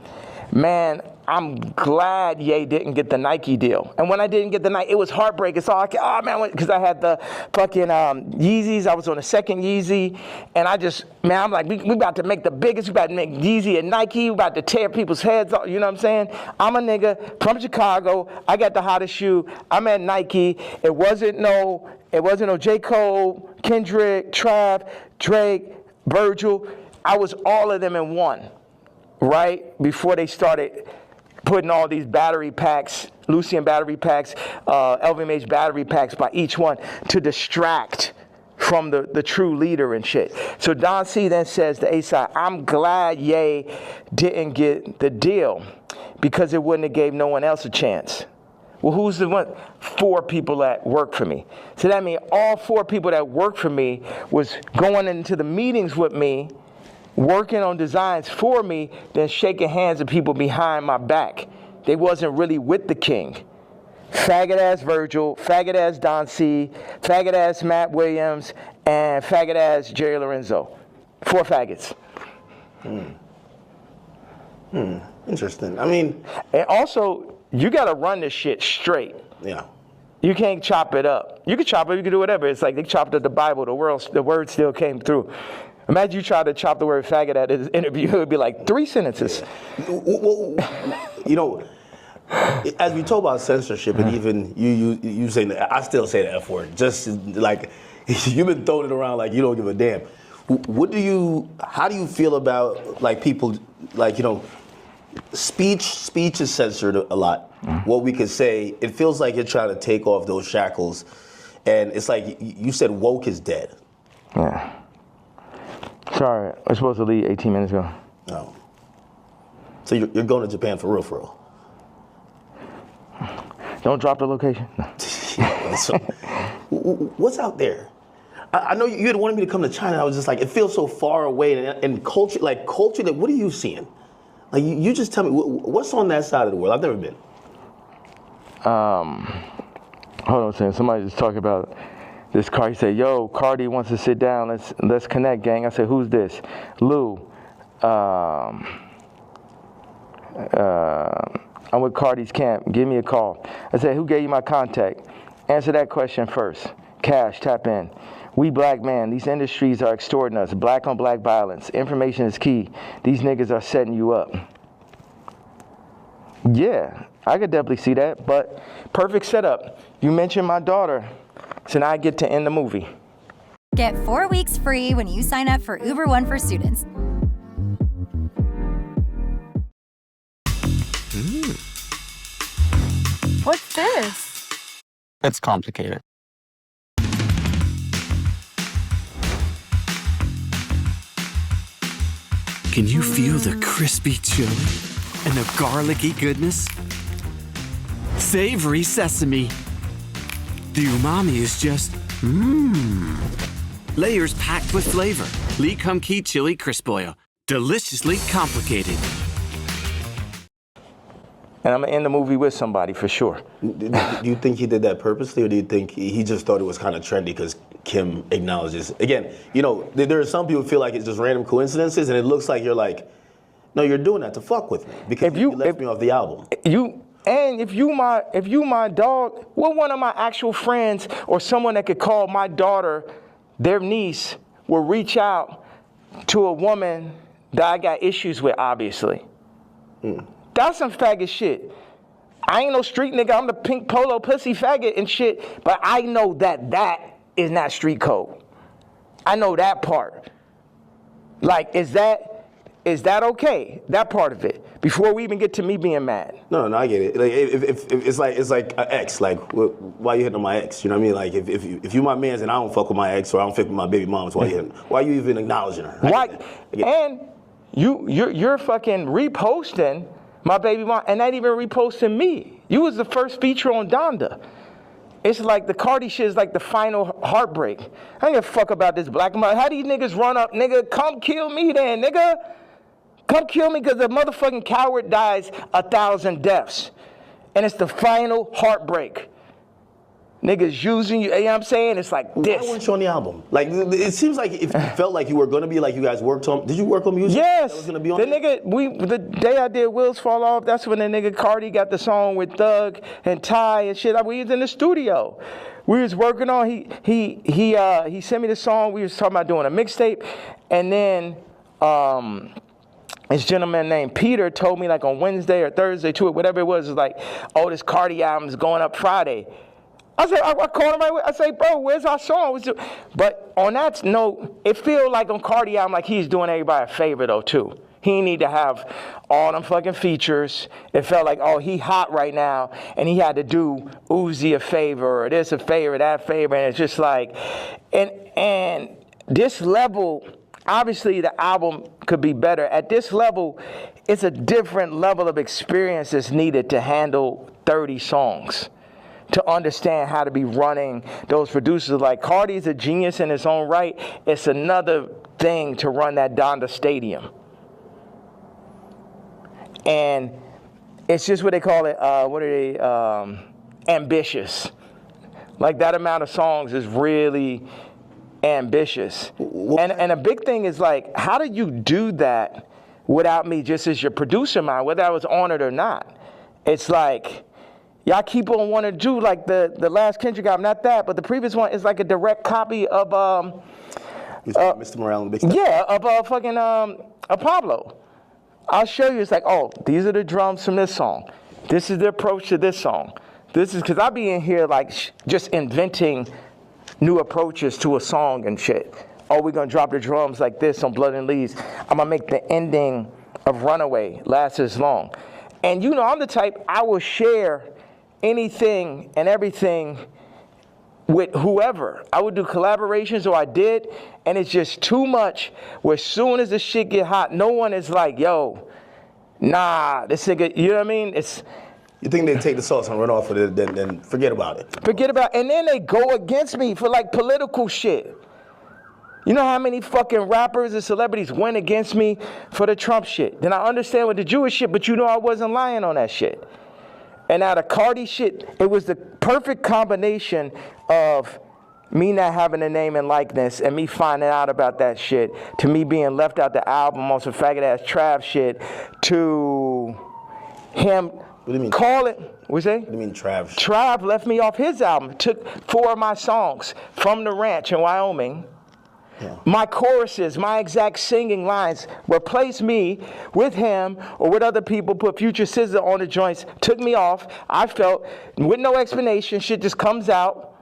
Man, I'm glad Ye didn't get the Nike deal. And when I didn't get the Nike, it was heartbreaking. So because I had the fucking Yeezys. I was on the second Yeezy. And I'm like, we about to make the biggest. We about to make Yeezy and Nike. We about to tear people's heads off. You know what I'm saying? I'm a nigga from Chicago. I got the hottest shoe. I'm at Nike. It wasn't no J. Cole, Kendrick, Trav, Drake, Virgil. I was all of them in one, right? Before they started putting all these battery packs, Lucian battery packs, LVMH battery packs by each one to distract from the true leader and shit. So Don C then says to A-Side, I'm glad Ye didn't get the deal because it wouldn't have gave no one else a chance. Well, who's the one? 4 people that work for me. So that means all 4 people that work for me was going into the meetings with me, working on designs for me, then shaking hands with people behind my back. They wasn't really with the king. Faggot ass Virgil, faggot ass Don C, faggot ass Matt Williams, and faggot ass Jerry Lorenzo. 4 faggots. Interesting. I mean, and also, you gotta run this shit straight. Yeah. You can't chop it up. You can chop it, you can do whatever. It's like they chopped up the Bible, the word still came through. Imagine you try to chop the word faggot at his interview, it would be like 3 sentences. Well, you know, as we talk about censorship, and even you saying that, I still say the F word. Just like you've been throwing it around like you don't give a damn. How do you feel about like people, like, you know, speech is censored a lot. What we could say, it feels like you're trying to take off those shackles, and it's like you said woke is dead. Yeah. Sorry, I was supposed to leave 18 minutes ago. Oh. So you're going to Japan for real? Don't drop the location. So, what's out there? I know you had wanted me to come to China. I was just like, it feels so far away, and culture, what are you seeing? Like, you just tell me, what's on that side of the world? I've never been. Hold on a second. Somebody just talking about this car. He said, yo, Cardi wants to sit down. Let's connect, gang. I said, who's this? Lou. I'm with Cardi's camp. Give me a call. I said, who gave you my contact? Answer that question first. Cash, tap in. We black men, these industries are extorting us. Black on black violence. Information is key. These niggas are setting you up. Yeah, I could definitely see that, but perfect setup. You mentioned my daughter, so now I get to end the movie. Get 4 weeks free when you sign up for Uber One for students. What's this? It's complicated. Can you feel the crispy chili and the garlicky goodness? Savory sesame. The umami is just layers packed with flavor. Lee Kum Kee Chili Crisp Oil. Deliciously complicated. And I'm gonna end the movie with somebody for sure. Do you think he did that purposely, or do you think he just thought it was kind of trendy because Kim acknowledges? Again, you know, there are some people who feel like it's just random coincidences, and it looks like you're like, no, you're doing that to fuck with me because you left me off the album. If you my dog, what one of my actual friends or someone that could call my daughter, their niece, will reach out to a woman that I got issues with, obviously. That's some faggot shit. I ain't no street nigga. I'm the pink polo pussy faggot and shit. But I know that is not street code. I know that part. Like, is that okay? That part of it. Before we even get to me being mad. No, I get it. Like, if it's like an ex. Like, why you hitting on my ex? You know what I mean? Like, if you my mans and I don't fuck with my ex or I don't fuck with my baby moms, why you even acknowledging her? Why? And you're fucking reposting my baby mom, and not even reposting me. You was the first feature on Donda. It's like the Cardi shit is like the final heartbreak. I don't give a fuck about this black man. How these niggas run up, nigga? Come kill me then, nigga. Come kill me because the motherfucking coward dies 1,000 deaths. And it's the final heartbreak. Niggas using you, you know what I'm saying? It's like this. Why weren't you on the album? Like, it seems like if you felt like you were going to be, like you guys worked on, did you work on music? Yes. That was going to be on the day I did Wheels Fall Off, that's when the nigga Cardi got the song with Thug and Ty and shit. We was in the studio. We was working on, he sent me the song, we was talking about doing a mixtape, and then, this gentleman named Peter told me like on Wednesday or Thursday to it, whatever it was like, oh, this Cardi album is going up Friday. I said, I called him right away. I say, bro, where's our song? But on that note, it feel like on Cardi album like he's doing everybody a favor though too. He need to have all them fucking features. It felt like, oh, he hot right now, and he had to do Uzi a favor, or this a favor, that favor, and it's just like, and this level, obviously the album could be better. At this level, it's a different level of experience that's needed to handle 30 songs. To understand how to be running those producers. Like Cardi's a genius in his own right. It's another thing to run that Donda Stadium. And it's just what they call it, ambitious. Like that amount of songs is really ambitious. And a big thing is like, how do you do that without me just as your producer mind, whether I was on it or not? It's like, y'all keep on wanting to do like the last Kendrick album, not that, but the previous one is like a direct copy of Mr. Morale and Big Step. Yeah, of Pablo. I'll show you. It's like, oh, these are the drums from this song. This is the approach to this song. This is because I be in here like just inventing new approaches to a song and shit. Oh, we're gonna drop the drums like this on Blood and Leaves. I'm gonna make the ending of Runaway last as long. And you know, I'm the type, I will share anything and everything with whoever. I would do collaborations, or I did, and it's just too much where as soon as the shit get hot, no one is like, yo, nah, this nigga, you know what I mean? You think they take the sauce and run off with it, then forget about it. And then they go against me for like political shit. You know how many fucking rappers and celebrities went against me for the Trump shit? Then I understand with the Jewish shit, but you know I wasn't lying on that shit. And out of Cardi shit, it was the perfect combination of me not having a name and likeness and me finding out about that shit, to me being left out the album on some faggot-ass Trav shit, to him calling, what's that? What do you mean Trav? Trav left me off his album, took 4 of my songs from the ranch in Wyoming. Yeah. My choruses, my exact singing lines, replaced me with him or with other people, put Future Scissor on the joints, took me off. I felt, with no explanation, shit just comes out.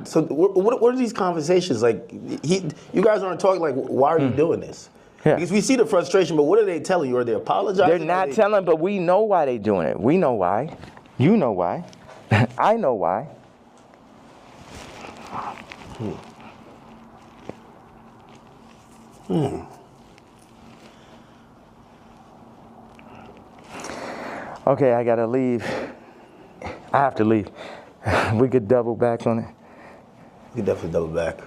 So what are these conversations like? You guys aren't talking like, why are you doing this? Yeah. Because we see the frustration, but what are they telling you? Are they apologizing? They're not telling, but we know why they're doing it. We know why. You know why. I know why. Okay, I gotta leave. I have to leave. We could double back on it. We could definitely double back.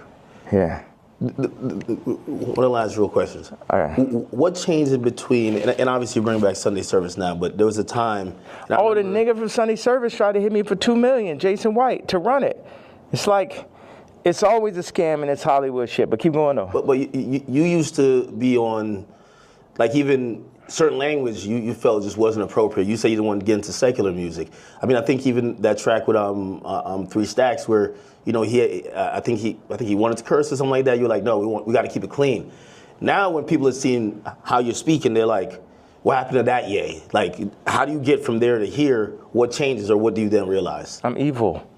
Yeah. One of the last real questions. All right. What changed in between, and obviously you bring back Sunday service now, but there was a time. The nigga from Sunday service tried to hit me for $2 million, Jason White, to run it. It's like, it's always a scam and it's Hollywood shit, but keep going though. But you used to be on, like even certain language you felt just wasn't appropriate. You say you didn't want to get into secular music. I mean, I think even that track with 3 Stacks where, you know, I think he wanted to curse or something like that. You're like, no, we got to keep it clean. Now when people are seeing how you're speaking, they're like, what happened to that yay? Like, how do you get from there to here? What changes, or what do you then realize? I'm evil.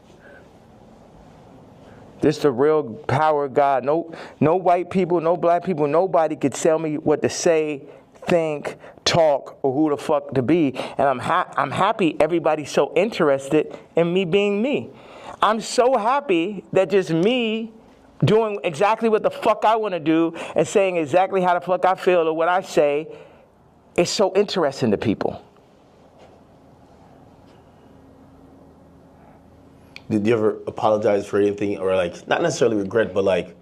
This the real power of God. No white people, no black people, nobody could tell me what to say, think, talk, or who the fuck to be. And I'm happy everybody's so interested in me being me. I'm so happy that just me doing exactly what the fuck I want to do and saying exactly how the fuck I feel or what I say is so interesting to people. Did you ever apologize for anything, or like, not necessarily regret, but like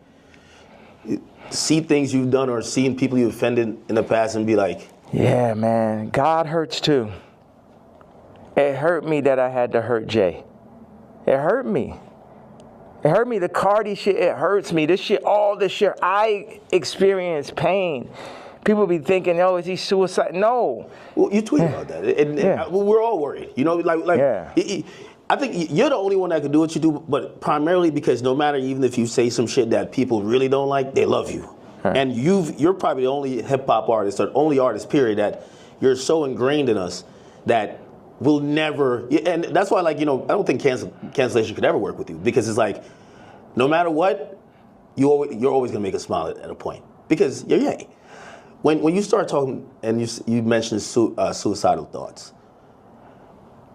see things you've done or seen people you offended in the past and be like, yeah, man, God hurts too. It hurt me that I had to hurt Jay. It hurt me. It hurt me. The Cardi shit, it hurts me. This shit, all this shit, I experience pain. People be thinking, oh, is he suicide? No. Well, you tweet about that. And we're all worried. You know, I think you're the only one that can do what you do, but primarily because no matter, even if you say some shit that people really don't like, they love you. Huh. And you're probably the only hip-hop artist, or only artist, period, that you're so ingrained in us that we'll never, and that's why, like, you know, I don't think cancellation could ever work with you, because it's like, no matter what, you're always going to make us smile at a point, because you're yay. When you start talking, and you mentioned suicidal thoughts,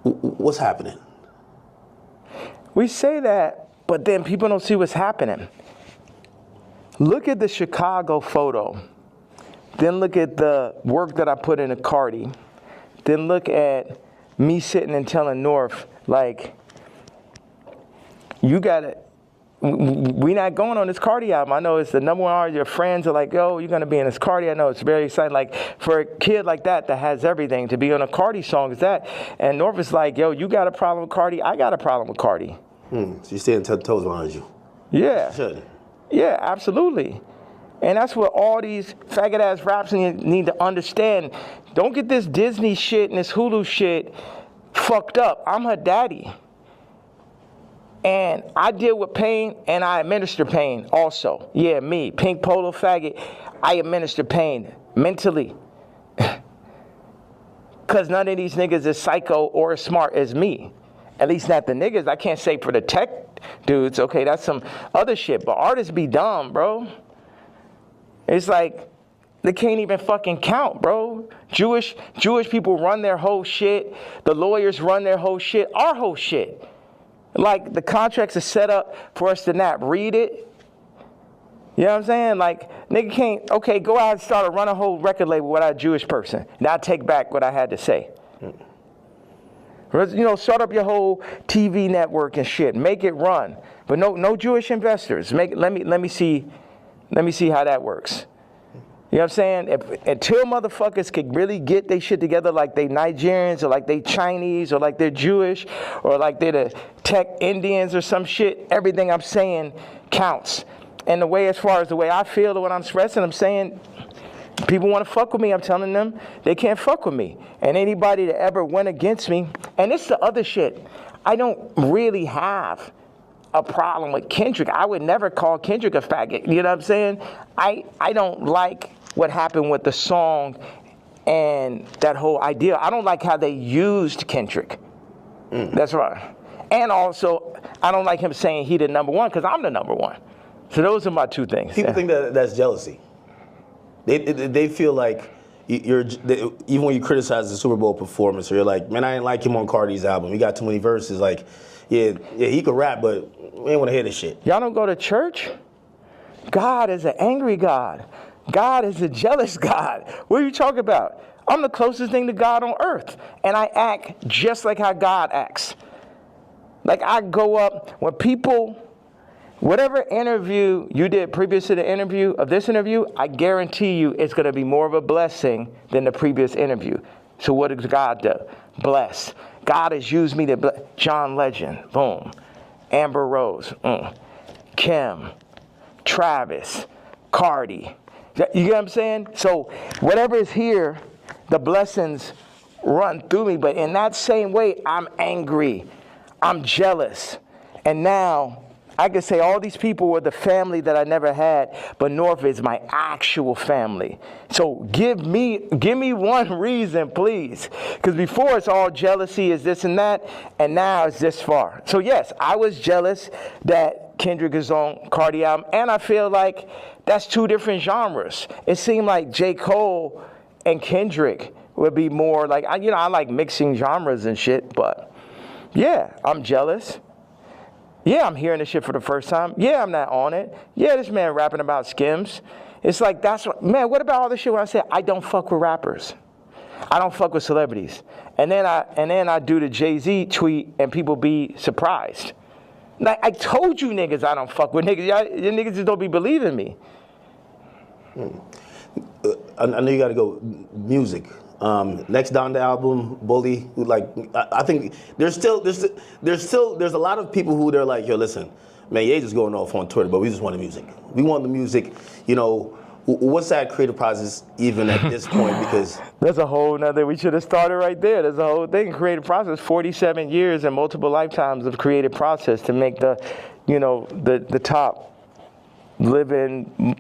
what's happening? We say that, but then people don't see what's happening. Look at the Chicago photo. Then look at the work that I put into Cardi. Then look at me sitting and telling North, like, you got to, we not going on this Cardi album. I know it's the number one artist. Your friends are like, yo, you're going to be in this Cardi. I know it's very exciting. Like, for a kid like that has everything, to be on a Cardi song is that. And North is like, yo, you got a problem with Cardi? I got a problem with Cardi. So you're staying toes behind you. Yeah. Should. Yeah, absolutely. And that's what all these faggot-ass raps need to understand. Don't get this Disney shit and this Hulu shit fucked up. I'm her daddy. And I deal with pain, and I administer pain also. Yeah, me, pink polo faggot, I administer pain mentally. Because none of these niggas is psycho or as smart as me. At least not the niggas. I can't say for the tech dudes. Okay, that's some other shit. But artists be dumb, bro. It's like, they can't even fucking count, bro. Jewish people run their whole shit. The lawyers run their whole shit. Our whole shit. Like, the contracts are set up for us to not read it. You know what I'm saying? Like, nigga can't, okay, go out and start run a whole record label without a Jewish person. Now I take back what I had to say. You know, start up your whole TV network and shit. Make it run. But no Jewish investors. Let me see how that works. You know what I'm saying? Until motherfuckers could really get their shit together, like they Nigerians or like they Chinese or like they're Jewish or like they're the tech Indians or some shit, everything I'm saying counts. And the way, as far as the way I feel or what I'm expressing, I'm saying, people want to fuck with me, I'm telling them they can't fuck with me. And anybody that ever went against me, and it's the other shit, I don't really have a problem with Kendrick. I would never call Kendrick a faggot. You know what I'm saying? I don't like what happened with the song and that whole idea. I don't like how they used Kendrick. That's right. And also, I don't like him saying he the number one, because I'm the number one. So those are my two things. People think that's jealousy. They feel like even when you criticize the Super Bowl performance, or you're like, man, I didn't like him on Cardi's album. He got too many verses. Like, yeah, he could rap, but we ain't want to hear this shit. Y'all don't go to church? God is an angry God. God is a jealous God. What are you talking about? I'm the closest thing to God on earth, and I act just like how God acts. Like, I go up when people Whatever interview you did previous to the interview of this interview, I guarantee you it's going to be more of a blessing than the previous interview. So what does God do? Bless. God has used me to bless. John Legend, boom. Amber Rose, Kim, Travis, Cardi. You get what I'm saying? So whatever is here, the blessings run through me. But in that same way, I'm angry. I'm jealous. And now I could say all these people were the family that I never had, but North is my actual family. So give me one reason, please. Because before it's all jealousy is this and that, and now it's this far. So yes, I was jealous that Kendrick is on Cardi album, and I feel like that's two different genres. It seemed like J. Cole and Kendrick would be more like, I like mixing genres and shit, but yeah, I'm jealous. Yeah, I'm hearing this shit for the first time. Yeah, I'm not on it. Yeah, this man rapping about Skims. It's like, what about all this shit when I say I don't fuck with rappers? I don't fuck with celebrities. And then I do the Jay-Z tweet and people be surprised. Like, I told you niggas I don't fuck with niggas. You niggas just don't be believing me. I know you got to go music. Next Donda album, Bully. Like, I think there's a lot of people who they're like, yo, listen, man, Ye just going off on Twitter, but we just want the music. We want the music. You know, what's that creative process even at this point? Because that's a whole nother. We should have started right there. There's a whole thing. Creative process. 47 years and multiple lifetimes of creative process to make the top living,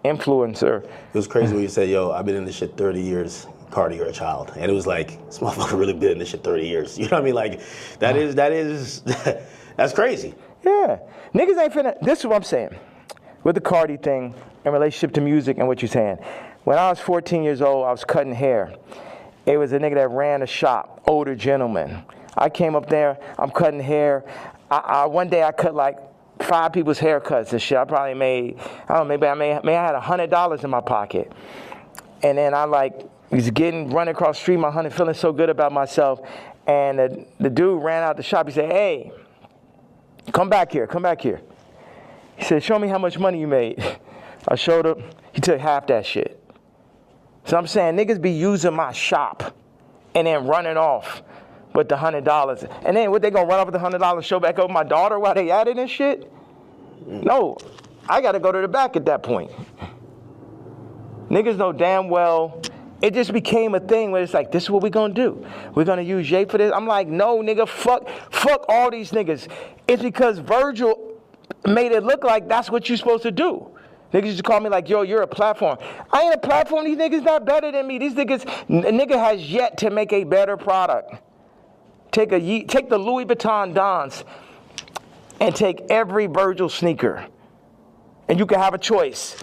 influencer. It was crazy when you said, yo, I've been in this shit 30 years, Cardi, you're a child. And it was like, this motherfucker really been in this shit 30 years. You know what I mean? Like, that's crazy. Yeah. Niggas ain't finna, this is what I'm saying. With the Cardi thing in relationship to music and what you're saying. When I was 14 years old, I was cutting hair. It was a nigga that ran a shop, older gentleman. I came up there, I'm cutting hair. One day I cut like 5 people's haircuts and shit. I probably made, I don't know, maybe I had $100 in my pocket. And then I was running across the street, feeling so good about myself. And the dude ran out the shop. He said, hey, come back here. He said, show me how much money you made. I showed him. He took half that shit. So I'm saying niggas be using my shop and then running off with the $100. And then what, they gonna run off with the $100 show back over my daughter while they at it and shit? No, I gotta go to the back at that point. Niggas know damn well, it just became a thing where it's like, this is what we gonna do. We're gonna use Jay for this. I'm like, no, nigga, fuck all these niggas. It's because Virgil made it look like that's what you're supposed to do. Niggas used to call me like, yo, you're a platform. I ain't a platform. These niggas not better than me. These niggas, a nigga has yet to make a better product. Take the Louis Vuitton Dons and take every Virgil sneaker. And you can have a choice.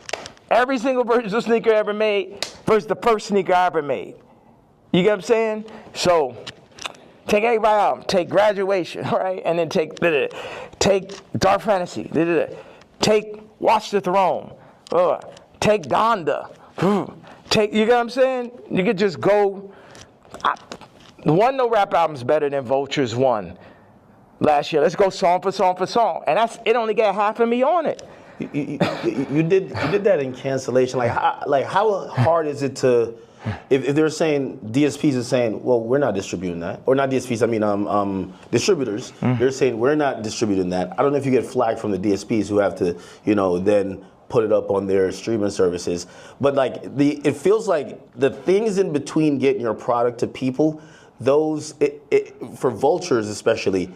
Every single Virgil sneaker ever made versus the first sneaker I ever made. You get what I'm saying? So take everybody out. Take Graduation, right? And then take Dark Fantasy. Take Watch the Throne. Take Donda. You get what I'm saying? You could just go. No rap album's better than Vulture's one last year. Let's go song for song. And it only got half of me on it. You did that in cancellation. Like how hard is it to, if they're saying, DSPs are saying, well, we're not distributing that. Or not DSPs, I mean distributors. They're saying, we're not distributing that. I don't know if you get flagged from the DSPs who have to, then put it up on their streaming services. But it feels like the things in between getting your product to people, for Vultures especially,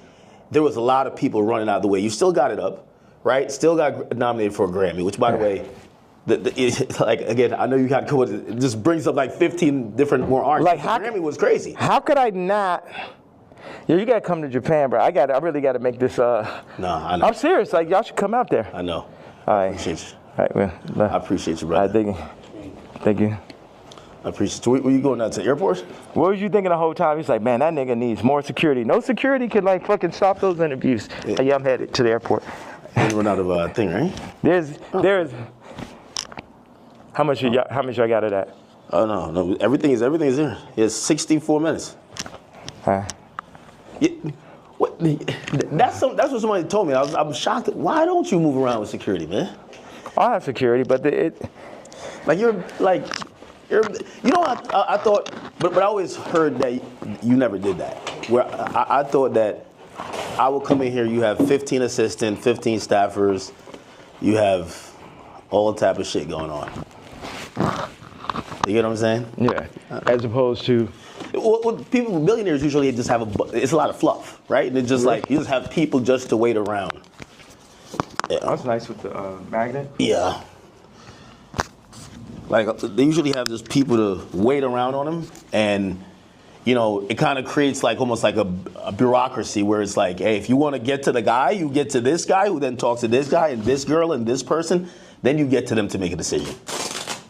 there was a lot of people running out of the way. You still got it up, right? Still got nominated for a Grammy, which, by the way, again, I know you got to go with it. It just brings up 15 different more artists. The Grammy was crazy. How could I not? You got to come to Japan, bro. I really got to make this. No, I know. I'm serious. Y'all should come out there. I know. All right. I appreciate you. All right, well, I appreciate you, brother. All right, thank you. I appreciate you. Were you going out to the airport? What was you thinking the whole time? He's like, man, that nigga needs more security. No security could fucking stop those interviews. Yeah, I'm headed to the airport. And run out of thing, right? There's. How much I got of that? Oh no, everything is there. It's 64 minutes. Huh? Yeah. What? That's what somebody told me. I'm shocked. Why don't you move around with security, man? I have security, but you know, I thought, but I always heard that you never did that. Where I thought that I would come in here, you have 15 assistants, 15 staffers, you have all type of shit going on. You get what I'm saying? Yeah. As opposed to. Well, people, billionaires usually just have it's a lot of fluff, right? And it's just like, you just have people just to wait around. Yeah. That's nice with the magnet. Yeah. Like, they usually have just people to wait around on them, and, you know, it kind of creates like almost like a bureaucracy where it's like, hey, if you want to get to the guy, you get to this guy who then talks to this guy and this girl and this person, then you get to them to make a decision.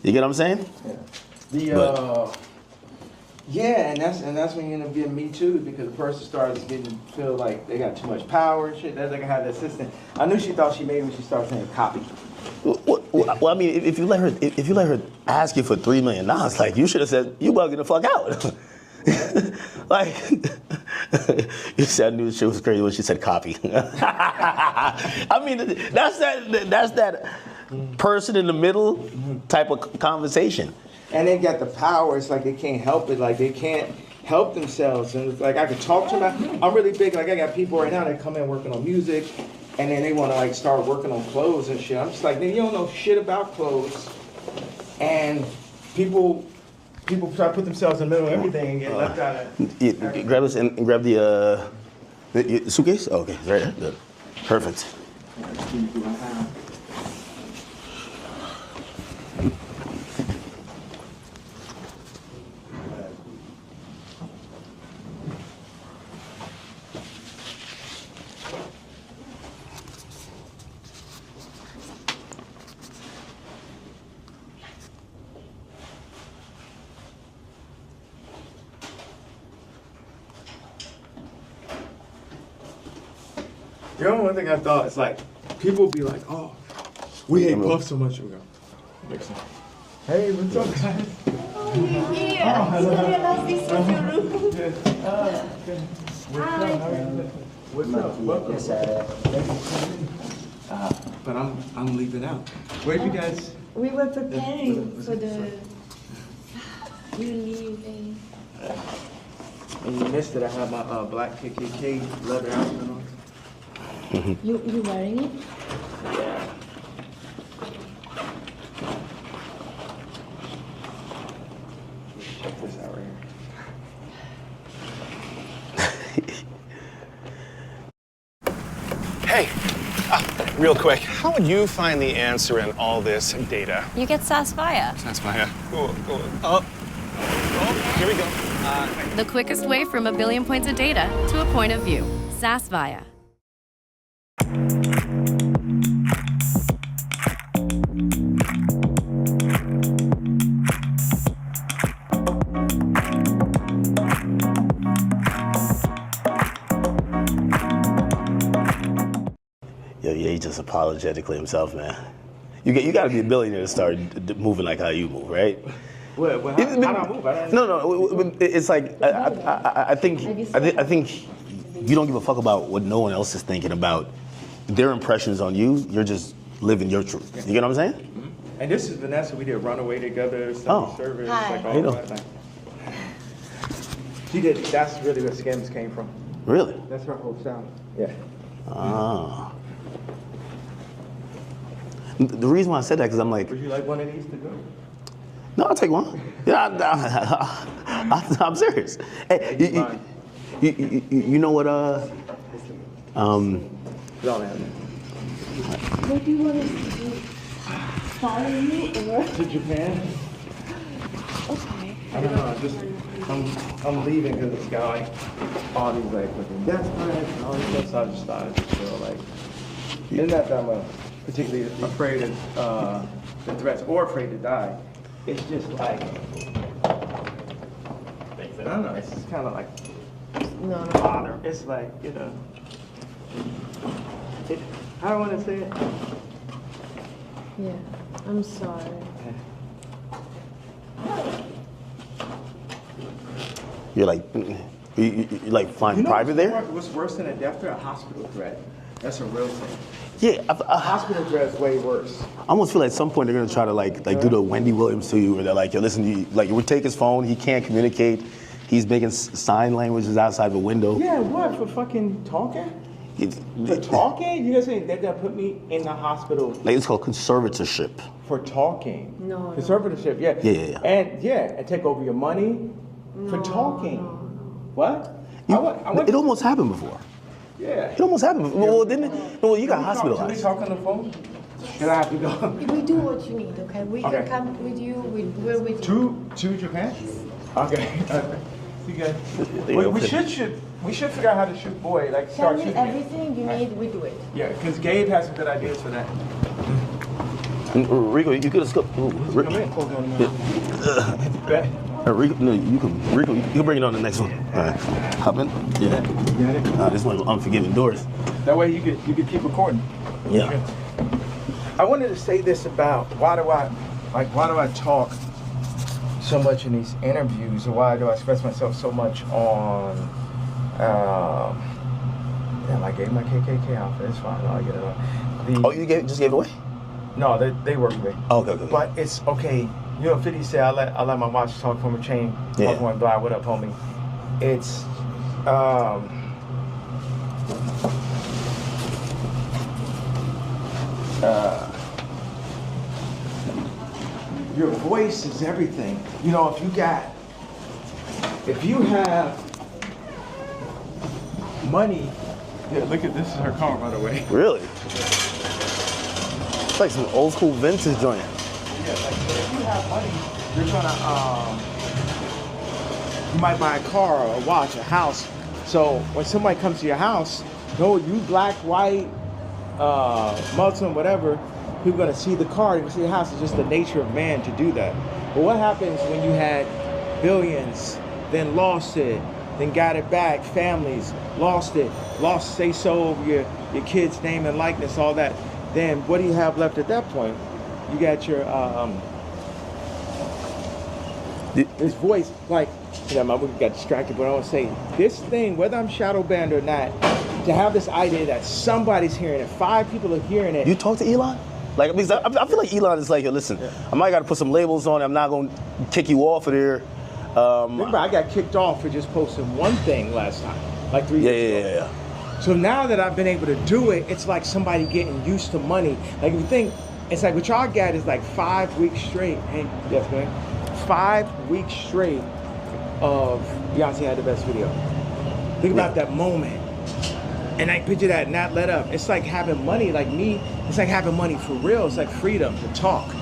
You get what I'm saying? Yeah. Yeah, and that's when you end up getting Me Too, because the person starts feel like they got too much power and shit. That's like I had the assistant. I knew she thought she made me when she started saying copy. Well, I mean, if you let her ask you for $3 million, like, you should have said, you bugging the fuck out. Like, you said, I knew the shit was crazy when she said copy. I mean, that's that person in the middle type of conversation. And they got the power. It's like they can't help it. Like they can't help themselves. And it's like I could talk to them. I'm really big. Like I got people right now that come in working on music, and then they want to like start working on clothes and shit. I'm just like, you don't know shit about clothes. And people try to put themselves in the middle of everything and get left out of it. Grab this and grab the suitcase. Oh, okay, it's right there. Good. Perfect. You know, one thing I thought is like, people be like, oh, we hate Puff so much. We go, Nixon. Hey, what's up, guys? Oh, you're here. What's up? But I'm leaving out. Where'd you guys? We were preparing for the union thing. And you missed it. I have my black KKK leather outfit on. You wearing it? Yeah. Check this out right here. Hey, real quick, how would you find the answer in all this data? You get SaaSfire. SaaSfire. Oh, here we go. The quickest way from a billion points of data to a point of view. SaaSfire. Yo, yeah, he just apologetically himself, man. You got to be a billionaire to start moving like how you move, right? How do I move? No. It's like I think you don't give a fuck about what no one else is thinking about their impressions on you. You're just living your truth. You get what I'm saying? Mm-hmm. And this is Vanessa. We did Runaway together. Service. Hi. Like all that. She did. That's really where Skims came from. Really? That's her whole sound. Yeah. Ah. The reason why I said that because I'm like. Would you like one of these to go? No, I'll take one. Yeah, I'm serious. Hey, you know what? Don't have it. What do you want us to do? Follow you or? To Japan? Okay. I don't know. I'm leaving because it's got like all these like fucking death threats and all this stuff. So I just thought I'd feel like, isn't that I'm particularly afraid of the threats or afraid to die. It's just like, I don't know, it's just kind of like, honor. It's like, you know, I don't want to say it. Yeah, I'm sorry. You're like, You like flying private there? What's worse than a death threat? A hospital threat. That's a real thing. Yeah, a hospital threat is way worse. I almost feel like at some point they're gonna try to like do the Wendy Williams to you, where they're like, yo, listen, we take his phone, he can't communicate, he's making sign languages outside the window. Yeah, what, for fucking talking? For talking? You guys saying they're gonna put me in the hospital? Like it's called conservatorship. For talking? No. Conservatorship, yeah. Yeah. And take over your money for talking. No. What? It almost happened before. Yeah. It almost happened. Well, didn't it? No, you got hospitalized. Can we talk on the phone? Can I have to go? We do what you need, okay? We can come with you. We're with you. To Japan? Okay. You guys. We should figure out how to shoot boy. Like Tell start me shooting. everything you need. We do it. Yeah, because Gabe has some good ideas for that. Rico, you could have skipped. Come in. Rico, no, you can bring it on the next one. All right, hop in. Yeah. Got it. This one's Unforgiving Doors. That way you could keep recording. Yeah. I wanted to say this about why do I talk so much in these interviews, or why do I express myself so much on? I gave my KKK outfit. It's fine. I'll get it on. You just gave it away? No, they work with me. Oh, okay. But it's okay. You know, 50 said I let my watch talk from a chain. Yeah. Talk one blind. What up, homie? It's your voice is everything. You know, if you have money. Yeah, look at this is her car, by the way. Really? It's like some old school vintage joint. Yeah, like if you have money, you're gonna you might buy a car or a watch, a house. So when somebody comes to your house, no, you black, white, Muslim, whatever, people are gonna see the car, they're gonna see the house. It's just the nature of man to do that. But what happens when you had billions, then lost it, then got it back, families, lost it, say so over your kid's name and likeness, all that. Then what do you have left at that point? You got your this voice, like, you know, we got distracted, but I want to say this thing, whether I'm shadow banned or not, to have this idea that somebody's hearing it, 5 people are hearing it. You talk to Elon? Like, because I feel like Elon is like, yo, listen, I might got to put some labels on it. I'm not going to kick you off of there. Remember, I got kicked off for just posting one thing last time, like 3 years ago. Yeah. So now that I've been able to do it, it's like somebody getting used to money. Like, if you think, it's like what y'all got is like 5 weeks straight. Hey, yes, man. 5 weeks straight of Beyonce had the best video. Think about that moment. And I picture that not let up. It's like having money, like me, it's like having money for real. It's like freedom to talk. You know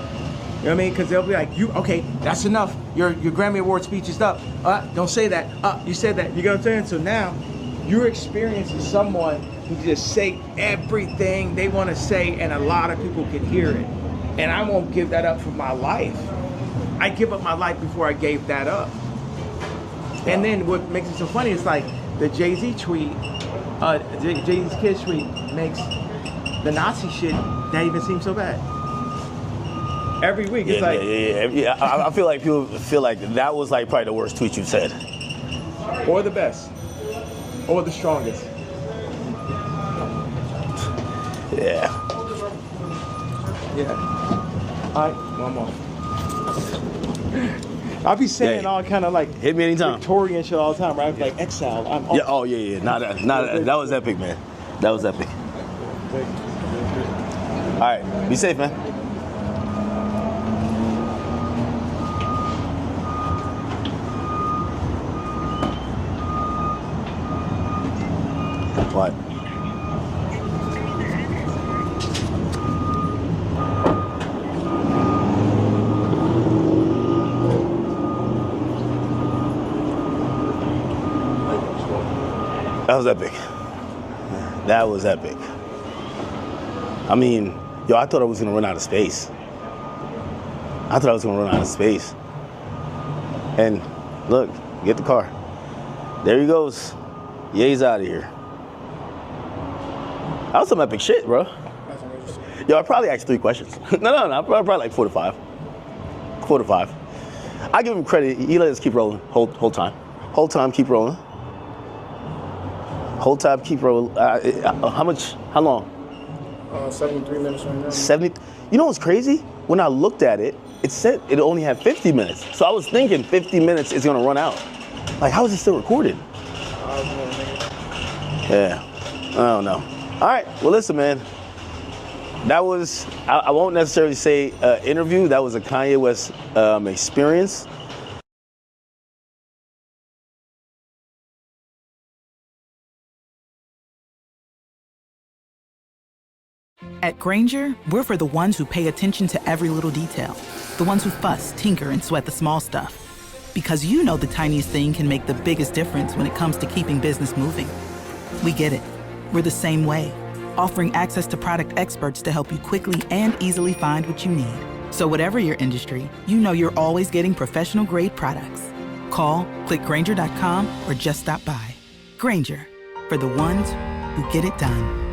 what I mean? Because they'll be like, okay, that's enough. Your Grammy Award speech is up. Don't say that. You said that. You know what I'm saying? So now you're experiencing someone who just say everything they want to say, and a lot of people can hear it. And I won't give that up for my life. I give up my life before I gave that up. And then what makes it so funny is like the Jay-Z tweet, Jay-Z's Kids tweet makes the Nazi shit not even seem so bad. Every week, it's I feel like people feel like that was like probably the worst tweet you've said. Or the best. Or the strongest. Yeah. All right, one more. I'll be saying all kind of like hit me anytime. Victorian shit all the time, right? Like exile. I'm yeah. Oh yeah. That was epic, man. That was epic. All right. Be safe, man. What? That was epic. That was epic. I mean, yo, I thought I was gonna run out of space. And look, get the car. There he goes. Ye's out of here. That was some epic shit, bro. Yo, I probably asked 3 questions. No, probably like 4 to 5. 4 to 5. I give him credit. He let us keep rolling whole time. Whole time, keep rolling. Whole time keep roll. How much? How long? 73 minutes right now. 70. You know what's crazy? When I looked at it, it said it only had 50 minutes. So I was thinking 50 minutes is gonna run out. Like, how is it still recorded? Yeah, I don't know. All right, well, listen, man. That was, I won't necessarily say interview. That was a Kanye West experience. At Grainger, we're for the ones who pay attention to every little detail. The ones who fuss, tinker, and sweat the small stuff. Because you know the tiniest thing can make the biggest difference when it comes to keeping business moving. We get it. We're the same way, offering access to product experts to help you quickly and easily find what you need. So whatever your industry, you know you're always getting professional-grade products. Call, click Grainger.com, or just stop by. Grainger, for the ones who get it done.